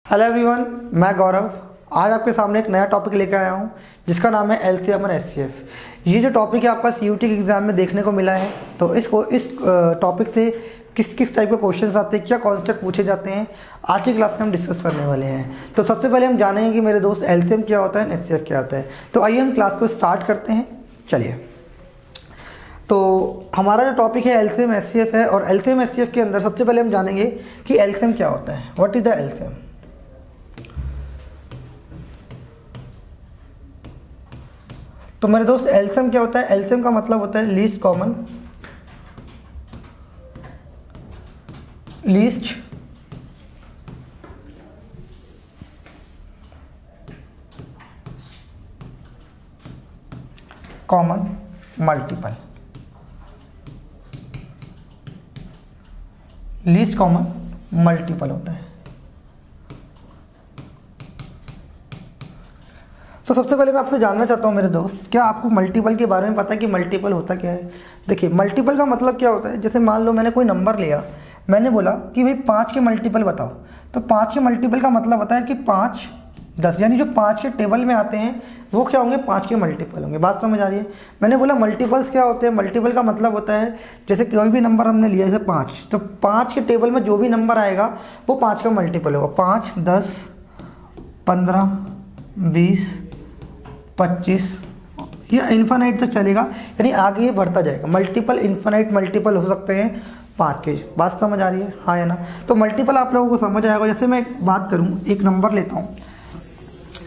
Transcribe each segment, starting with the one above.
Hello everyone, मैं गौरव आज आपके सामने एक नया टॉपिक लेकर आया हूँ जिसका नाम है एलसीएम और एचसीएफ। ये जो टॉपिक है आपका सीयूटी के एग्ज़ाम में देखने को मिला है। तो इस टॉपिक से किस किस टाइप के क्वेश्चंस आते हैं, क्या कॉन्सेप्ट पूछे जाते हैं, आज की क्लास में हम डिस्कस करने वाले हैं। तो सबसे पहले हम जानेंगे कि मेरे दोस्त एलसीएम क्या होता है, एचसीएफ क्या होता है। तो आइए हम क्लास को स्टार्ट करते हैं। चलिए, तो हमारा जो टॉपिक है एलसीएम एचसीएफ है और एलसीएम एचसीएफ के अंदर सबसे पहले हम जानेंगे कि एलसीएम क्या होता है, व्हाट इज द एलसीएम। तो मेरे दोस्त एलसीएम क्या होता है, एलसीएम का मतलब होता है least common multiple. Least common multiple होता है। तो सबसे पहले मैं आपसे जानना चाहता हूँ मेरे दोस्त, क्या आपको मल्टीपल के बारे में पता है कि मल्टीपल होता क्या है। देखिए, मल्टीपल का मतलब क्या होता है, जैसे मान लो मैंने कोई नंबर लिया, मैंने बोला कि भाई 5 के मल्टीपल बताओ। तो 5 के मल्टीपल का मतलब होता है कि 5 10, यानी जो 5 के टेबल में आते हैं वो क्या होंगे, 5 के मल्टीपल होंगे। बात समझ आ रही है। मैंने बोला मल्टीपल्स क्या होते हैं, मल्टीपल का मतलब होता है जैसे कोई भी नंबर हमने लिया जैसे 5, तो 5 के टेबल में जो भी नंबर आएगा वो 5 का मल्टीपल होगा। 5, 10, 15, 20, 25, ये इन्फिनाइट तक चलेगा, यानी आगे ये बढ़ता जाएगा। मल्टीपल इन्फिनाइट मल्टीपल हो सकते हैं 5 के। बात समझ आ रही है, हाँ या ना। तो मल्टीपल आप लोगों को समझ आएगा। जैसे मैं एक बात करूँ, एक नंबर लेता हूँ,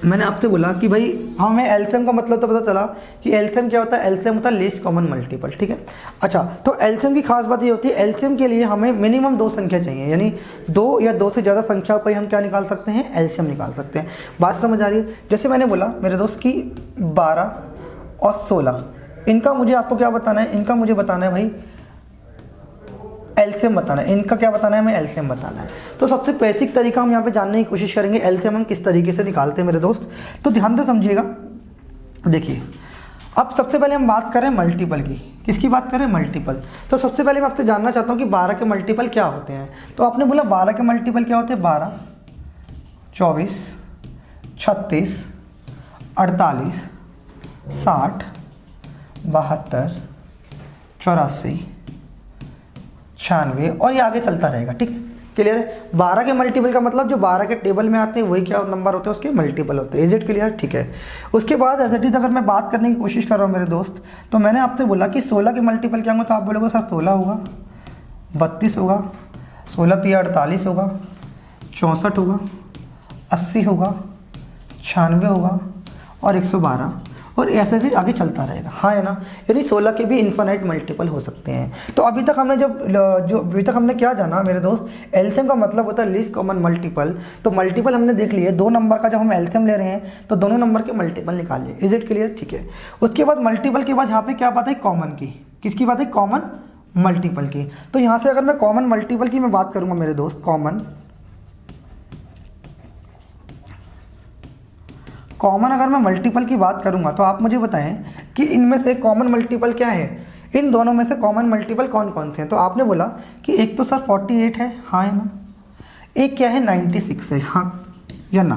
मैंने आपसे बोला कि भाई हमें एलसीएम का मतलब तो पता चला कि एलसीएम क्या होता है, एलसीएम होता है लीस्ट कॉमन मल्टीपल, ठीक है। अच्छा, तो एलसीएम की खास बात ये होती है, एलसीएम के लिए हमें मिनिमम 2 संख्या चाहिए, यानी 2 या 2 से ज़्यादा संख्याओं पर हम क्या निकाल सकते हैं, एलसीएम निकाल सकते हैं। बात समझ आ रही है। जैसे मैंने बोला मेरे दोस्त की 12 और 16, इनका मुझे आपको क्या बताना है, इनका मुझे बताना है भाई एलसीएम बताना है। इनका क्या बताना है, हमें एलसीएम बताना है। तो सबसे बेसिक तरीका हम यहाँ पे जानने की कोशिश करेंगे एलसीएम हम किस तरीके से निकालते हैं मेरे दोस्त। तो ध्यान से समझिएगा। देखिए, अब सबसे पहले हम बात करें मल्टीपल की। किसकी बात करें, मल्टीपल। तो सबसे पहले मैं आपसे जानना चाहता हूँ कि 12 के मल्टीपल क्या होते हैं। तो आपने बोला 12 के मल्टीपल क्या होते हैं, 12, 24, 36, 48, 60, 72, 84, 96 और ये आगे चलता रहेगा, ठीक है। क्लियर है। 12 के मल्टीपल का मतलब जो 12 के टेबल में आते हैं वही क्या नंबर होते हैं, उसके मल्टीपल होते हैं। इज इट क्लियर, ठीक है। उसके बाद एज इट इज अगर मैं बात करने की कोशिश कर रहा हूँ मेरे दोस्त, तो मैंने आपसे बोला कि 16 के मल्टीपल क्या होंगे, तो आप बोलोगे सर 16 होगा, 32 होगा, 16 तो 48 होगा, 64 होगा, 80 होगा, 96 होगा और 112 और ऐसे ऐसे आगे चलता रहेगा, हाँ है ना। यानी 16 के भी इन्फिनाइट मल्टीपल हो सकते हैं। तो अभी तक हमने अभी तक हमने क्या जाना मेरे दोस्त, एलसीएम का मतलब होता है लीस्ट कॉमन मल्टीपल। तो मल्टीपल हमने देख लिए, 2 नंबर का जब हम एलसीएम ले रहे हैं तो दोनों नंबर के मल्टीपल निकालिए। इज इट क्लियर, ठीक है। उसके बाद मल्टीपल के बाद यहाँ पे क्या बात है, कॉमन की। किसकी बात है, कॉमन मल्टीपल की। तो यहाँ से अगर मैं कॉमन मल्टीपल की मैं बात करूँगा मेरे दोस्त, कॉमन अगर मैं मल्टीपल की बात करूंगा तो आप मुझे बताएं कि इनमें से कॉमन मल्टीपल क्या है, इन दोनों में से कॉमन मल्टीपल कौन कौन से हैं। तो आपने बोला कि एक तो सर 48 है, हाँ है ना। एक क्या है, 96 है, हाँ या ना।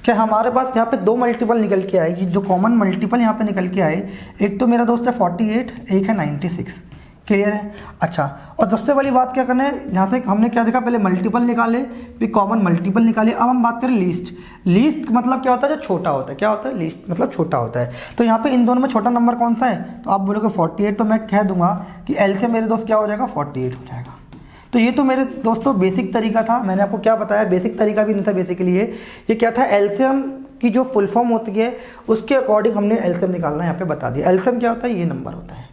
क्या हमारे पास यहाँ पे 2 मल्टीपल निकल के आएगी, जो कॉमन मल्टीपल यहाँ पे निकल के आए, एक तो मेरा दोस्त है 48, एक है 96। क्लियर है। अच्छा, और सबसे वाली बात क्या करना है, यहाँ से हमने क्या देखा, पहले मल्टीपल निकाले फिर कॉमन मल्टीपल निकाले। अब हम बात करें लीस्ट। लीस्ट मतलब क्या होता है, जो छोटा होता है। क्या होता है, लीस्ट मतलब छोटा होता है। तो यहाँ पे इन दोनों में छोटा नंबर कौन सा है, तो आप बोलोगे 48, तो मैं कह दूंगा कि एलसीएम मेरे दोस्त क्या हो जाएगा, 48 हो जाएगा। तो ये तो मेरे दोस्तों बेसिक तरीका था। मैंने आपको क्या बताया, बेसिक तरीका भी नहीं था बेसिकली। ये क्या था, एलसीएम की जो फुल फॉर्म होती है उसके अकॉर्डिंग हमने एलसीएम निकालना यहाँ पे बता दिया। एलसीएम क्या होता है, ये नंबर होता है।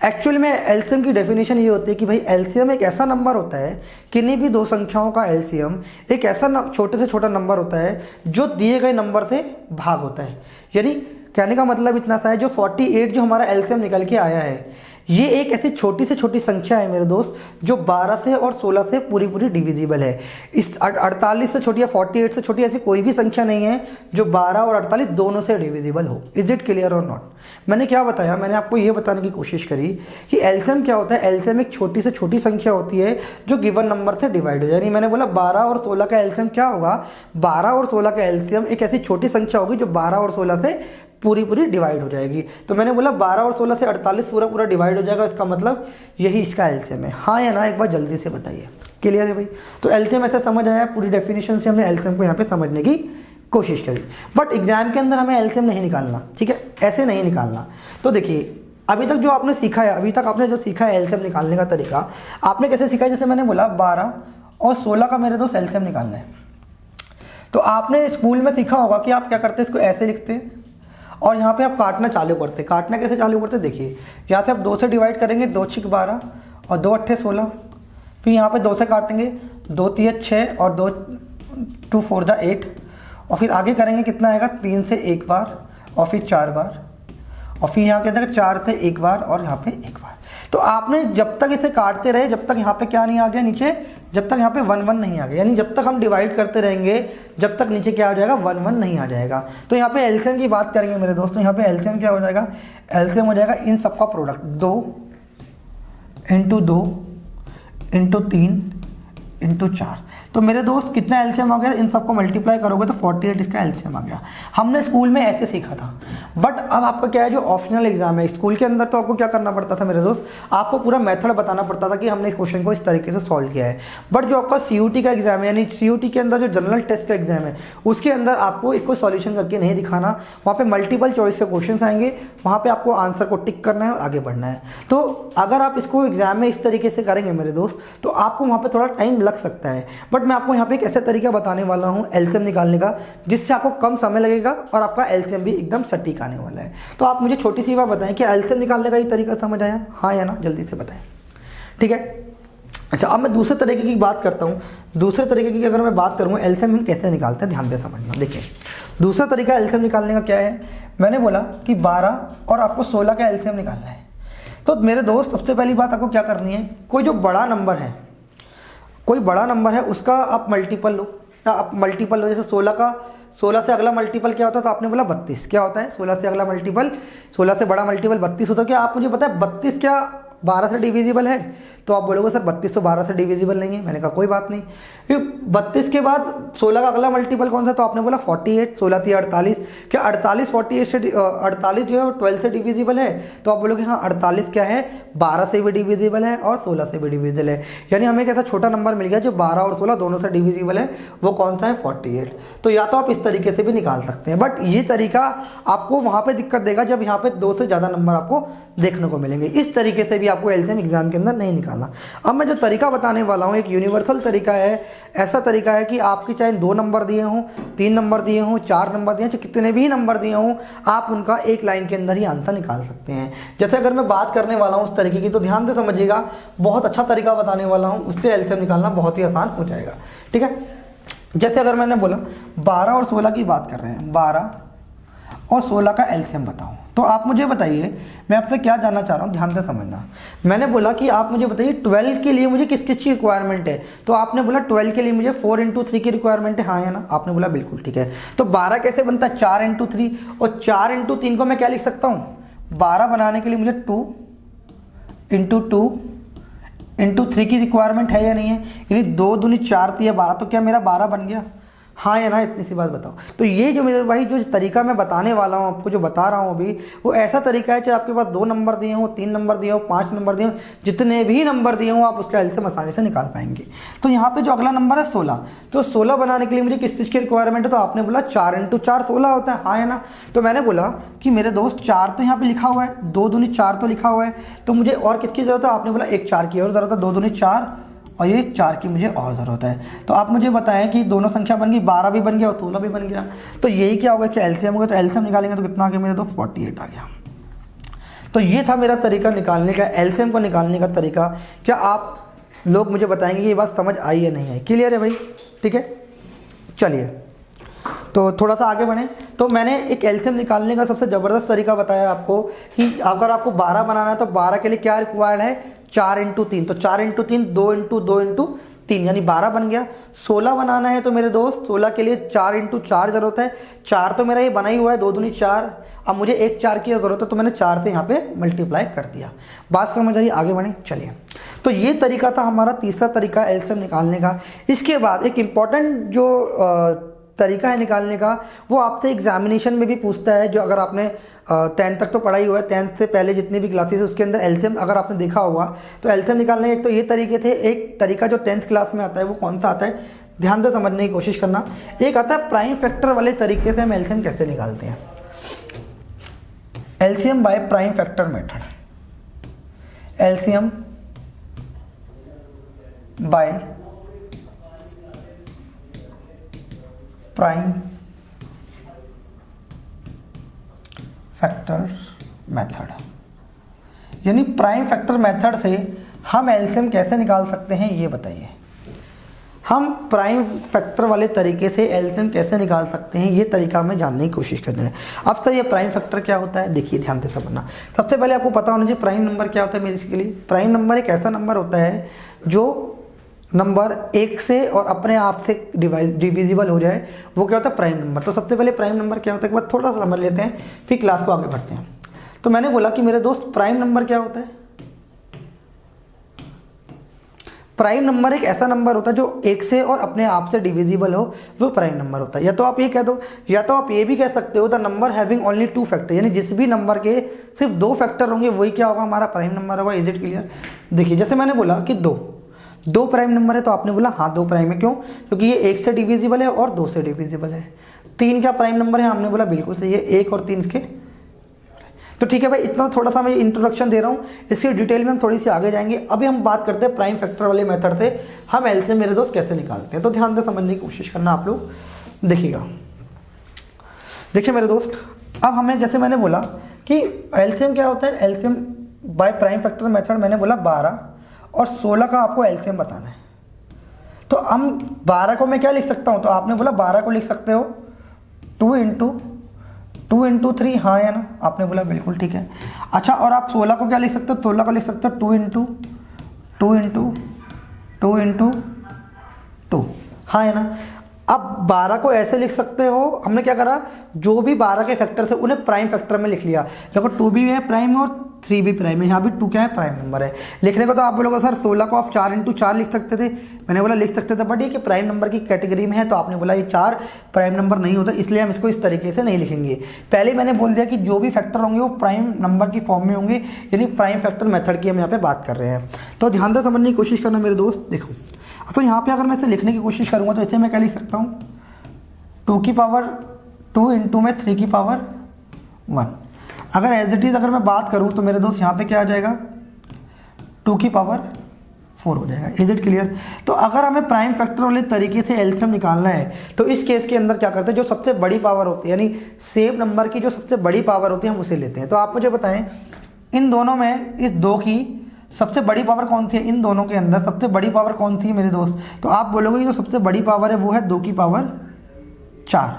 एक्चुअली में एलसीएम की डेफिनेशन ये होती है कि भाई एलसीएम एक ऐसा नंबर होता है, किन्हीं भी 2 संख्याओं का एलसीएम एक ऐसा छोटे से छोटा नंबर होता है जो दिए गए नंबर से भाग होता है। यानी कहने का मतलब इतना सा है, जो 48 जो हमारा एलसीएम निकल के आया है, ये एक ऐसी छोटी से छोटी संख्या है मेरे दोस्त जो 12 से और 16 से पूरी पूरी डिविजिबल है। इस 48 से छोटी या 48 से छोटी ऐसी कोई भी संख्या नहीं है जो 12 और 48 दोनों से डिविजिबल हो। इज इट क्लियर और नॉट? मैंने क्या बताया, मैंने आपको ये बताने की कोशिश करी कि एलसीएम क्या होता है। एलसीएम एक छोटी से छोटी संख्या होती है जो गिवन नंबर से डिवाइड हो जाए। यानी मैंने बोला 12 और 16 का एलसीएम क्या होगा, 12 और 16 का एलसीएम एक ऐसी छोटी संख्या होगी जो 12 और 16 से पूरी पूरी डिवाइड हो जाएगी। तो मैंने बोला 12 और 16 से 48 पूरा पूरा डिवाइड हो जाएगा, इसका मतलब यही इसका एलसीएम है। हाँ या ना एक बार जल्दी से बताइए। क्लियर है भाई? तो एलसीएम ऐसे समझ आया, पूरी डेफिनेशन से हमने एलसीएम को यहाँ पे समझने की कोशिश करी। बट एग्जाम के अंदर हमें एलसीएम नहीं निकालना, ठीक है, ऐसे नहीं निकालना। तो देखिए अभी तक जो आपने सीखा है, अभी तक आपने जो सीखा है एलसीएम निकालने का तरीका, आपने कैसे सीखा है? जैसे मैंने बोला 12 और 16 का मेरे दोस्त एलसीएम निकालना है। तो आपने स्कूल में सीखा होगा कि आप क्या करते हैं, इसको ऐसे लिखते हैं और यहाँ पे आप काटना चालू करते। काटना कैसे चालू करते देखिए, यहाँ से आप 2 से डिवाइड करेंगे, 2 6 12 और 2 8 16। फिर यहाँ पे 2 से काटेंगे, 2 3 6 और 2 4 8। और फिर आगे करेंगे कितना आएगा, 3 से 1 बार और फिर 4 बार और फिर यहाँ के अंदर 4 से 1 बार और यहाँ पे 1 बार। तो आपने जब तक इसे काटते रहे, जब तक यहाँ पे क्या नहीं आ गया नीचे, जब तक यहाँ पे 1 1 नहीं आ गया, यानी जब तक हम डिवाइड करते रहेंगे जब तक नीचे क्या हो जाएगा, 1 1 नहीं आ जाएगा। तो यहाँ पे एलसीएम की बात करेंगे मेरे दोस्तों, यहाँ पे एलसीएम क्या हो जाएगा, एलसीएम हो जाएगा इन सबका प्रोडक्ट 2 × 2 × 3 × 4। तो मेरे दोस्त कितना एलसीएम आ गया, इन सबको मल्टीप्लाई करोगे तो 48 इसका एलसीएम आ गया। हमने स्कूल में ऐसे सीखा था। बट अब आपका क्या है, जो ऑप्शनल एग्जाम है स्कूल के अंदर, तो आपको क्या करना पड़ता था मेरे दोस्त, आपको पूरा मेथड बताना पड़ता था कि हमने इस क्वेश्चन को इस तरीके से सॉल्व किया है। बट जो आपका सीयूटी का एग्जाम है, यानी सीयूटी के अंदर जो जनरल टेस्ट का एग्जाम है, उसके अंदर आपको इसको सॉल्यूशन करके नहीं दिखाना। वहाँ पे मल्टीपल चॉइस के क्वेश्चन आएंगे, वहाँ पे आपको आंसर को टिक करना है और आगे बढ़ना है। तो अगर आप इसको एग्जाम में इस तरीके से करेंगे मेरे दोस्त, तो आपको वहाँ पे थोड़ा टाइम लग सकता है। बट मैं आपको यहाँ पे एक ऐसा तरीका बताने वाला हूँ एलसीएम निकालने का, जिससे आपको कम समय लगेगा और आपका एलसीएम भी एकदम सटीक आने वाला है। तो आप मुझे छोटी सी बात बताएं कि एलसीएम निकालने का ये तरीका समझ आया, हाँ या ना, जल्दी से बताएं। ठीक है, अच्छा अब मैं दूसरे तरीके की बात करता हूँ। दूसरे तरीके की अगर मैं बात करूँगा एलसीएम हम कैसे निकालते हैं, ध्यान से समझना। देखिए दूसरा तरीका एलसीएम निकालने का क्या है, मैंने बोला कि 12 और आपको 16 का एलसीएम निकालना है। तो मेरे दोस्त सबसे पहली बात आपको क्या करनी है, कोई जो बड़ा नंबर है, कोई बड़ा नंबर है उसका आप मल्टीपल लो, या आप मल्टीपल लो। जैसे 16 से अगला मल्टीपल क्या होता है, तो आपने बोला 32। क्या होता है 16 से अगला मल्टीपल, 16 से बड़ा मल्टीपल 32 होता है। क्या आप मुझे पता है 32 क्या 12 से डिविजिबल है? तो आप बोलोगे सर 32 तो 12 से डिविजिबल नहीं है। मैंने कहा कोई बात नहीं। फिर 32 के बाद 16 का अगला मल्टीपल कौन सा, तो आपने बोला 48। 16 थी 48, क्या 48 48 से 48 जो है 12 से डिविजिबल है? तो आप बोलोगे हाँ 48 क्या है, 12 से भी डिविजिबल है और 16 से भी डिविजिबल है। यानी हमें एक ऐसा छोटा नंबर मिल गया जो 12 और 16 दोनों से डिविजिबल है, वो कौन सा है, 48। तो या तो आप इस तरीके से भी निकाल सकते हैं, बट ये तरीका आपको वहाँ पर दिक्कत देगा जब यहाँ पे 2 से ज़्यादा नंबर आपको देखने को मिलेंगे। इस तरीके से भी आपको एलसीएम एग्जाम के अंदर नहीं निकालना। अब मैं जो तरीका बताने वाला हूँ एक यूनिवर्सल तरीका है। ऐसा तरीका है कि आपके चाहे 2 नंबर दिए हों, 3 नंबर दिए हों, 4 नंबर दिए हों, चाहे कितने भी नंबर दिए हों, आप उनका एक लाइन के अंदर ही आंसर निकाल सकते हैं। जैसे अगर मैं बात करने वाला हूँ उस तरीके की, तो ध्यान से समझिएगा, बहुत अच्छा तरीका बताने वाला हूँ, उससे एलसीएम निकालना बहुत ही आसान हो जाएगा। ठीक है, जैसे अगर मैंने बोला 12 और 16 की बात कर रहे हैं, 12 और 16 का एलसीएम बताओ, तो आप मुझे बताइए, मैं आपसे क्या जानना चाह रहा हूँ, ध्यान से समझना। मैंने बोला कि आप मुझे बताइए 12 के लिए मुझे किस किस की रिक्वायरमेंट है? तो आपने बोला 12 के लिए मुझे 4 × 3 की रिक्वायरमेंट है, हाँ या ना? आपने बोला बिल्कुल ठीक है। तो 12 कैसे बनता है, 4 × 3, और 4 × 3 को मैं क्या लिख सकता हूँ, 12 बनाने के लिए मुझे 2 × 2 × 3 की रिक्वायरमेंट है या नहीं है? यानी 2 दूनी 4 थी 12, तो क्या मेरा 12 बन गया, हाँ या ना? इतनी सी बात बताओ। तो ये जो मेरे भाई जो तरीका मैं बताने वाला हूँ आपको, जो बता रहा हूँ अभी, वो ऐसा तरीका है, चाहे आपके पास 2 नंबर दिए हों, 3 नंबर दिए हों, 5 नंबर दिए हों, जितने भी नंबर दिए हों आप उसका एलसीएम आसानी से निकाल पाएंगे। तो यहाँ पे जो अगला नंबर है 16, तो 16 बनाने के लिए मुझे किस चीज़ की रिक्वायरमेंट है? तो आपने बोला 4 × 4 16 होता है, हाँ या ना? तो मैंने बोला कि मेरे दोस्त 4 तो यहाँ पे लिखा हुआ है, 2 दूनी 4 तो लिखा हुआ है, तो मुझे और किसकी ज़रूरत है? आपने बोला एक 4 की और ज़रूरत है, 2 दूनी 4 और ये 4 की मुझे और ज़रूरत है। तो आप मुझे बताएं कि दोनों संख्या बन गई, 12 भी बन गया और 16 भी बन गया। तो यही क्या होगा, क्या एलसीएम होगा? तो एलसीएम निकालेंगे तो कितना आ गया मेरे दोस्त, 48 आ गया। तो ये था मेरा तरीका निकालने का, एलसीएम को निकालने का तरीका। क्या आप लोग मुझे बताएंगे कि ये बात समझ आई या नहीं आई? क्लियर है भाई? ठीक है, चलिए तो थोड़ा सा आगे बढ़ें, तो मैंने एक एलसीएम निकालने का सबसे ज़बरदस्त तरीका बताया आपको कि अगर आपको 12 बनाना है तो 12 के लिए क्या रिक्वायर्ड है, 4 × 3, तो 4 × 3 2 × 2 × 3 यानी 12 बन गया। 16 बनाना है तो मेरे दोस्त 16 के लिए 4 × 4 ज़रूरत है, 4 तो मेरा ये बना ही हुआ है, 2 दूनी 4, अब मुझे एक 4 की ज़रूरत है तो मैंने 4 से यहाँ पे मल्टीप्लाई कर दिया। बात समझ आई, आगे बढ़ें चलिए। तो ये तरीका था हमारा तीसरा तरीका एलसीएम निकालने का। इसके बाद एक इम्पॉर्टेंट जो तरीका है निकालने का, वो आपसे एग्जामिनेशन में भी पूछता है, जो अगर आपने 10th तक तो पढ़ा ही हुआ है, 10th से पहले जितनी भी क्लासेस है उसके अंदर एलसीएम अगर आपने देखा होगा तो एलसीएम निकालने के एक तो ये तरीके थे, एक तरीका जो 10th क्लास में आता है वो कौन सा आता है, ध्यान से समझने की कोशिश करना। एक आता है प्राइम फैक्टर वाले तरीके से हम एलसीएम कैसे निकालते हैं, LCM by prime factor method, LCM by prime factor method, यानी प्राइम फैक्टर मेथड से हम एलसीएम कैसे निकाल सकते हैं ये बताइए। हम प्राइम फैक्टर वाले तरीके से एलसीएम कैसे निकाल सकते हैं ये तरीका हमें जानने की कोशिश करते हैं। अब सर ये प्राइम फैक्टर क्या होता है, देखिए ध्यान से समझना। सबसे पहले आपको पता होना चाहिए प्राइम नंबर क्या होता है। मेरे इसके लिए प्राइम नंबर एक ऐसा नंबर होता है जो नंबर 1 से और अपने आप से डिविजिबल हो जाए, वो क्या होता है प्राइम नंबर। तो सबसे पहले प्राइम नंबर क्या होता है, एक बार थोड़ा सा समझ लेते हैं फिर क्लास को आगे बढ़ते हैं। तो मैंने बोला कि मेरे दोस्त प्राइम नंबर क्या होता है, प्राइम नंबर एक ऐसा नंबर होता है जो 1 से और अपने आप से डिविजिबल हो, वो प्राइम नंबर होता है। या तो आप ये कह दो, या तो आप ये भी कह सकते हो the number having only 2 factor, यानी जिस भी नंबर के सिर्फ 2 फैक्टर होंगे वही क्या होगा, हमारा प्राइम नंबर होगा। Is it clear. देखिए जैसे मैंने बोला कि 2 प्राइम नंबर है, तो आपने बोला हाँ 2 प्राइम है, क्यों, क्योंकि ये 1 से डिविजिबल है और 2 से डिविजिबल है। 3 क्या प्राइम नंबर है, हमने बोला बिल्कुल सही है, 1 और 3 इसके। तो ठीक है भाई, इतना थोड़ा सा मैं इंट्रोडक्शन दे रहा हूँ, इसकी डिटेल में हम थोड़ी सी आगे जाएंगे। अभी हम बात करते हैं प्राइम फैक्टर वाले मेथड से हम एलसीएम मेरे दोस्त कैसे निकालते हैं। तो ध्यान से समझने की कोशिश करना आप लोग, देखिएगा। देखिए मेरे दोस्त, अब हमें जैसे मैंने बोला कि एलसीएम क्या होता है, LCM by prime factor method मैंने बोला 12 और 16 का आपको एलसीएम बताना है। तो हम 12 को मैं क्या लिख सकता हूँ, तो आपने बोला 12 को लिख सकते हो 2 × 3, हाँ या ना, आपने बोला बिल्कुल ठीक है। अच्छा, और आप 16 को क्या लिख सकते हो, 16 को लिख सकते हो 2 × 2, हाँ है ना। अब 12 को ऐसे लिख सकते हो, हमने क्या करा, जो भी 12 के फैक्टर थे उन्हें प्राइम फैक्टर में लिख लिया। देखो 2 भी है प्राइम और 3 भी प्राइम है, यहाँ भी 2 क्या है, प्राइम नंबर है। लिखने को तो आप बोलोगे सर 16 को आप 4 × 4 लिख सकते थे, मैंने बोला लिख सकते थे, बट ये कि प्राइम नंबर की कैटेगरी में है, तो आपने बोला ये 4 प्राइम नंबर नहीं होता, इसलिए हम इसको इस तरीके से नहीं लिखेंगे। पहले मैंने बोल दिया कि जो भी फैक्टर होंगे वो प्राइम नंबर की फॉर्म में होंगे, यानी प्राइम फैक्टर मेथड की हम यहाँ पे बात कर रहे हैं। तो ध्यान से समझने की कोशिश करना मेरे दोस्त। देखो तो यहाँ पे अगर मैं इसे लिखने की कोशिश करूँगा तो इसे मैं क्या लिख सकता हूँ, 2 की पावर 2 × में 3 की पावर 1। अगर एज इट इज़ अगर मैं बात करूं तो मेरे दोस्त यहाँ पे क्या आ जाएगा, 2 की पावर 4 हो जाएगा। Is it clear. तो अगर हमें प्राइम फैक्टर वाले तरीके से एलसीएम निकालना है तो इस केस के अंदर क्या करते हैं, जो सबसे बड़ी पावर होती है, यानी सेम नंबर की जो सबसे बड़ी पावर होती है हम उसे लेते हैं। तो आप मुझे बताएं इन दोनों में इस 2 की सबसे बड़ी पावर कौन सी है, इन दोनों के अंदर सबसे बड़ी पावर कौन सी है मेरे दोस्त। तो आप बोलोगे जो सबसे बड़ी पावर है वो है 2 की पावर 4।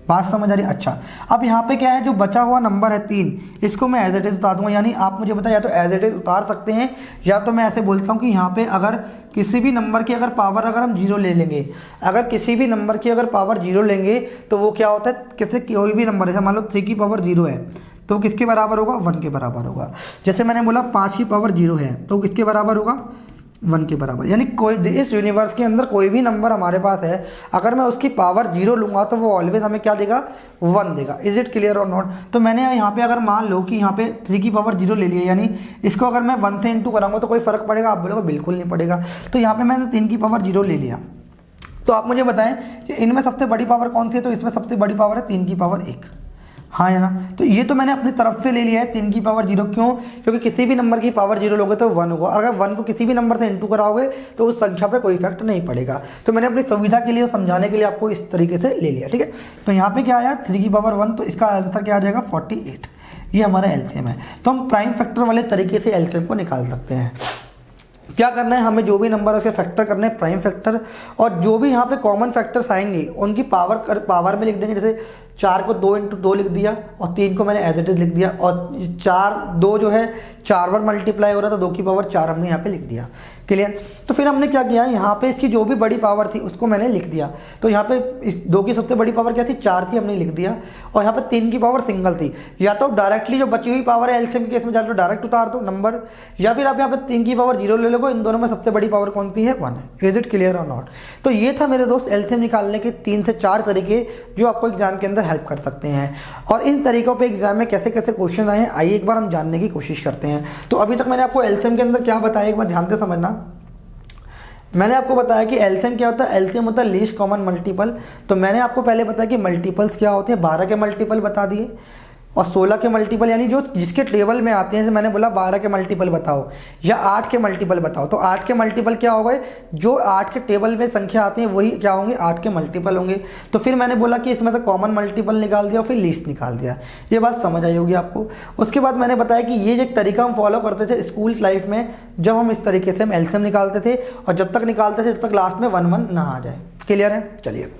बात समझ आ रही। अच्छा, अब यहाँ पे क्या है, जो बचा हुआ नंबर है 3, इसको मैं एज इट इज उतार दूंगा। यानी आप मुझे बताया, या तो एज इट इज उतार सकते हैं, या तो मैं ऐसे बोलता हूँ कि यहाँ पे अगर किसी भी नंबर की अगर पावर अगर हम 0 ले लेंगे, अगर किसी भी नंबर की अगर पावर 0 लेंगे तो वो क्या होता है, किसी कोई भी नंबर है, मान लो 3 की पावर 0 है तो किसके बराबर होगा, 1 के बराबर होगा। जैसे मैंने बोला 5 की पावर 0 है तो किसके बराबर होगा, 1 के बराबर। यानी कोई इस यूनिवर्स के अंदर कोई भी नंबर हमारे पास है, अगर मैं उसकी पावर 0 लूँगा तो वो ऑलवेज हमें क्या देगा, 1 देगा। इज इट क्लियर और नॉट। तो मैंने यहाँ पे अगर मान लो कि यहाँ पे 3 की पावर 0 ले लिया, यानी इसको अगर मैं 1 से इंटू कराऊंगा तो कोई फ़र्क पड़ेगा, आप बोलोगे बिल्कुल नहीं पड़ेगा। तो यहाँ पे मैंने 3 की पावर 0 ले लिया। तो आप मुझे बताएं कि इनमें सबसे बड़ी पावर कौन सी है, तो इसमें सबसे बड़ी पावर है 3 की पावर 1, हाँ है ना। तो ये तो मैंने अपनी तरफ से ले लिया है 3 की पावर 0, क्यों, क्योंकि किसी भी नंबर की पावर 0 लोगे तो 1 होगा। अगर 1 को किसी भी नंबर से इंटू कराओगे तो उस संख्या पे कोई इफेक्ट नहीं पड़ेगा। तो मैंने अपनी सुविधा के लिए समझाने के लिए आपको इस तरीके से ले लिया, ठीक है। तो यहाँ पे क्या आया 3 की पावर 1, तो इसका आंसर क्या आ जाएगा 48। ये हमारा एलसीएम है। तो हम प्राइम फैक्टर वाले तरीके से एलसीएम को निकाल सकते हैं। क्या करना है, हमें जो भी नंबर है उसके फैक्टर करने हैं, प्राइम फैक्टर, और जो भी यहाँ पे कॉमन फैक्टर्स आएंगे उनकी पावर में लिख देंगे। जैसे 4 को 2 × 2 लिख दिया और 3 को मैंने एज इट इज लिख दिया, और 2 जो है 4 बार मल्टीप्लाई हो रहा था, 2 की पावर 4 हमने यहाँ पे लिख दिया। क्लियर। तो फिर हमने क्या किया, यहाँ पे इसकी जो भी बड़ी पावर थी उसको मैंने लिख दिया। तो यहाँ पे इस 2 की सबसे बड़ी पावर क्या थी, 4 थी, हमने लिख दिया। और यहाँ पे 3 की पावर सिंगल थी। या तो डायरेक्टली जो बची हुई पावर है एलसीएम के केस में जाकर डायरेक्ट उतार दो नंबर, या फिर आप यहाँ पे 3 की पावर 0 ले लो। इन दोनों में सबसे बड़ी पावर कौन सी है, 1 है। इज इट क्लियर और नॉट। तो ये था मेरे दोस्त एलसीएम निकालने के 3 से 4 तरीके जो आपको एग्जाम के अंदर हेल्प कर सकते हैं। और इन तरीकों पे एग्जाम में कैसे कैसे क्वेश्चन आए हैं, आइए एक बार हम जानने की कोशिश करते हैं। तो अभी तक मैंने आपको एलसीएम के अंदर क्या बताया, एक बार ध्यान से समझना। मैंने आपको बताया कि एलसीएम क्या होता है, एलसीएम होता है लीस्ट कॉमन मल्टीपल। तो मैंने आपको पहले बताया कि मल्टीपल्स क्या होते हैं, 12 के मल्टीपल बता दिए और 16 के मल्टीपल, यानी जो जिसके टेबल में आते हैं। जैसे मैंने बोला 12 के मल्टीपल बताओ या 8 के मल्टीपल बताओ, तो 8 के मल्टीपल क्या हो गए, जो 8 के टेबल में संख्या आती है वही क्या होंगे, 8 के मल्टीपल होंगे। तो फिर मैंने बोला कि इसमें से कॉमन मल्टीपल निकाल दिया और फिर लीस्ट निकाल दिया। ये बात समझ आई होगी आपको। उसके बाद मैंने बताया कि ये जो एक तरीका हम फॉलो करते थे स्कूल लाइफ में, जब हम इस तरीके से हम एलसीएम निकालते थे, और जब तक निकालते थे जब तक लास्ट में 1 1 ना आ जाए। क्लियर है। चलिए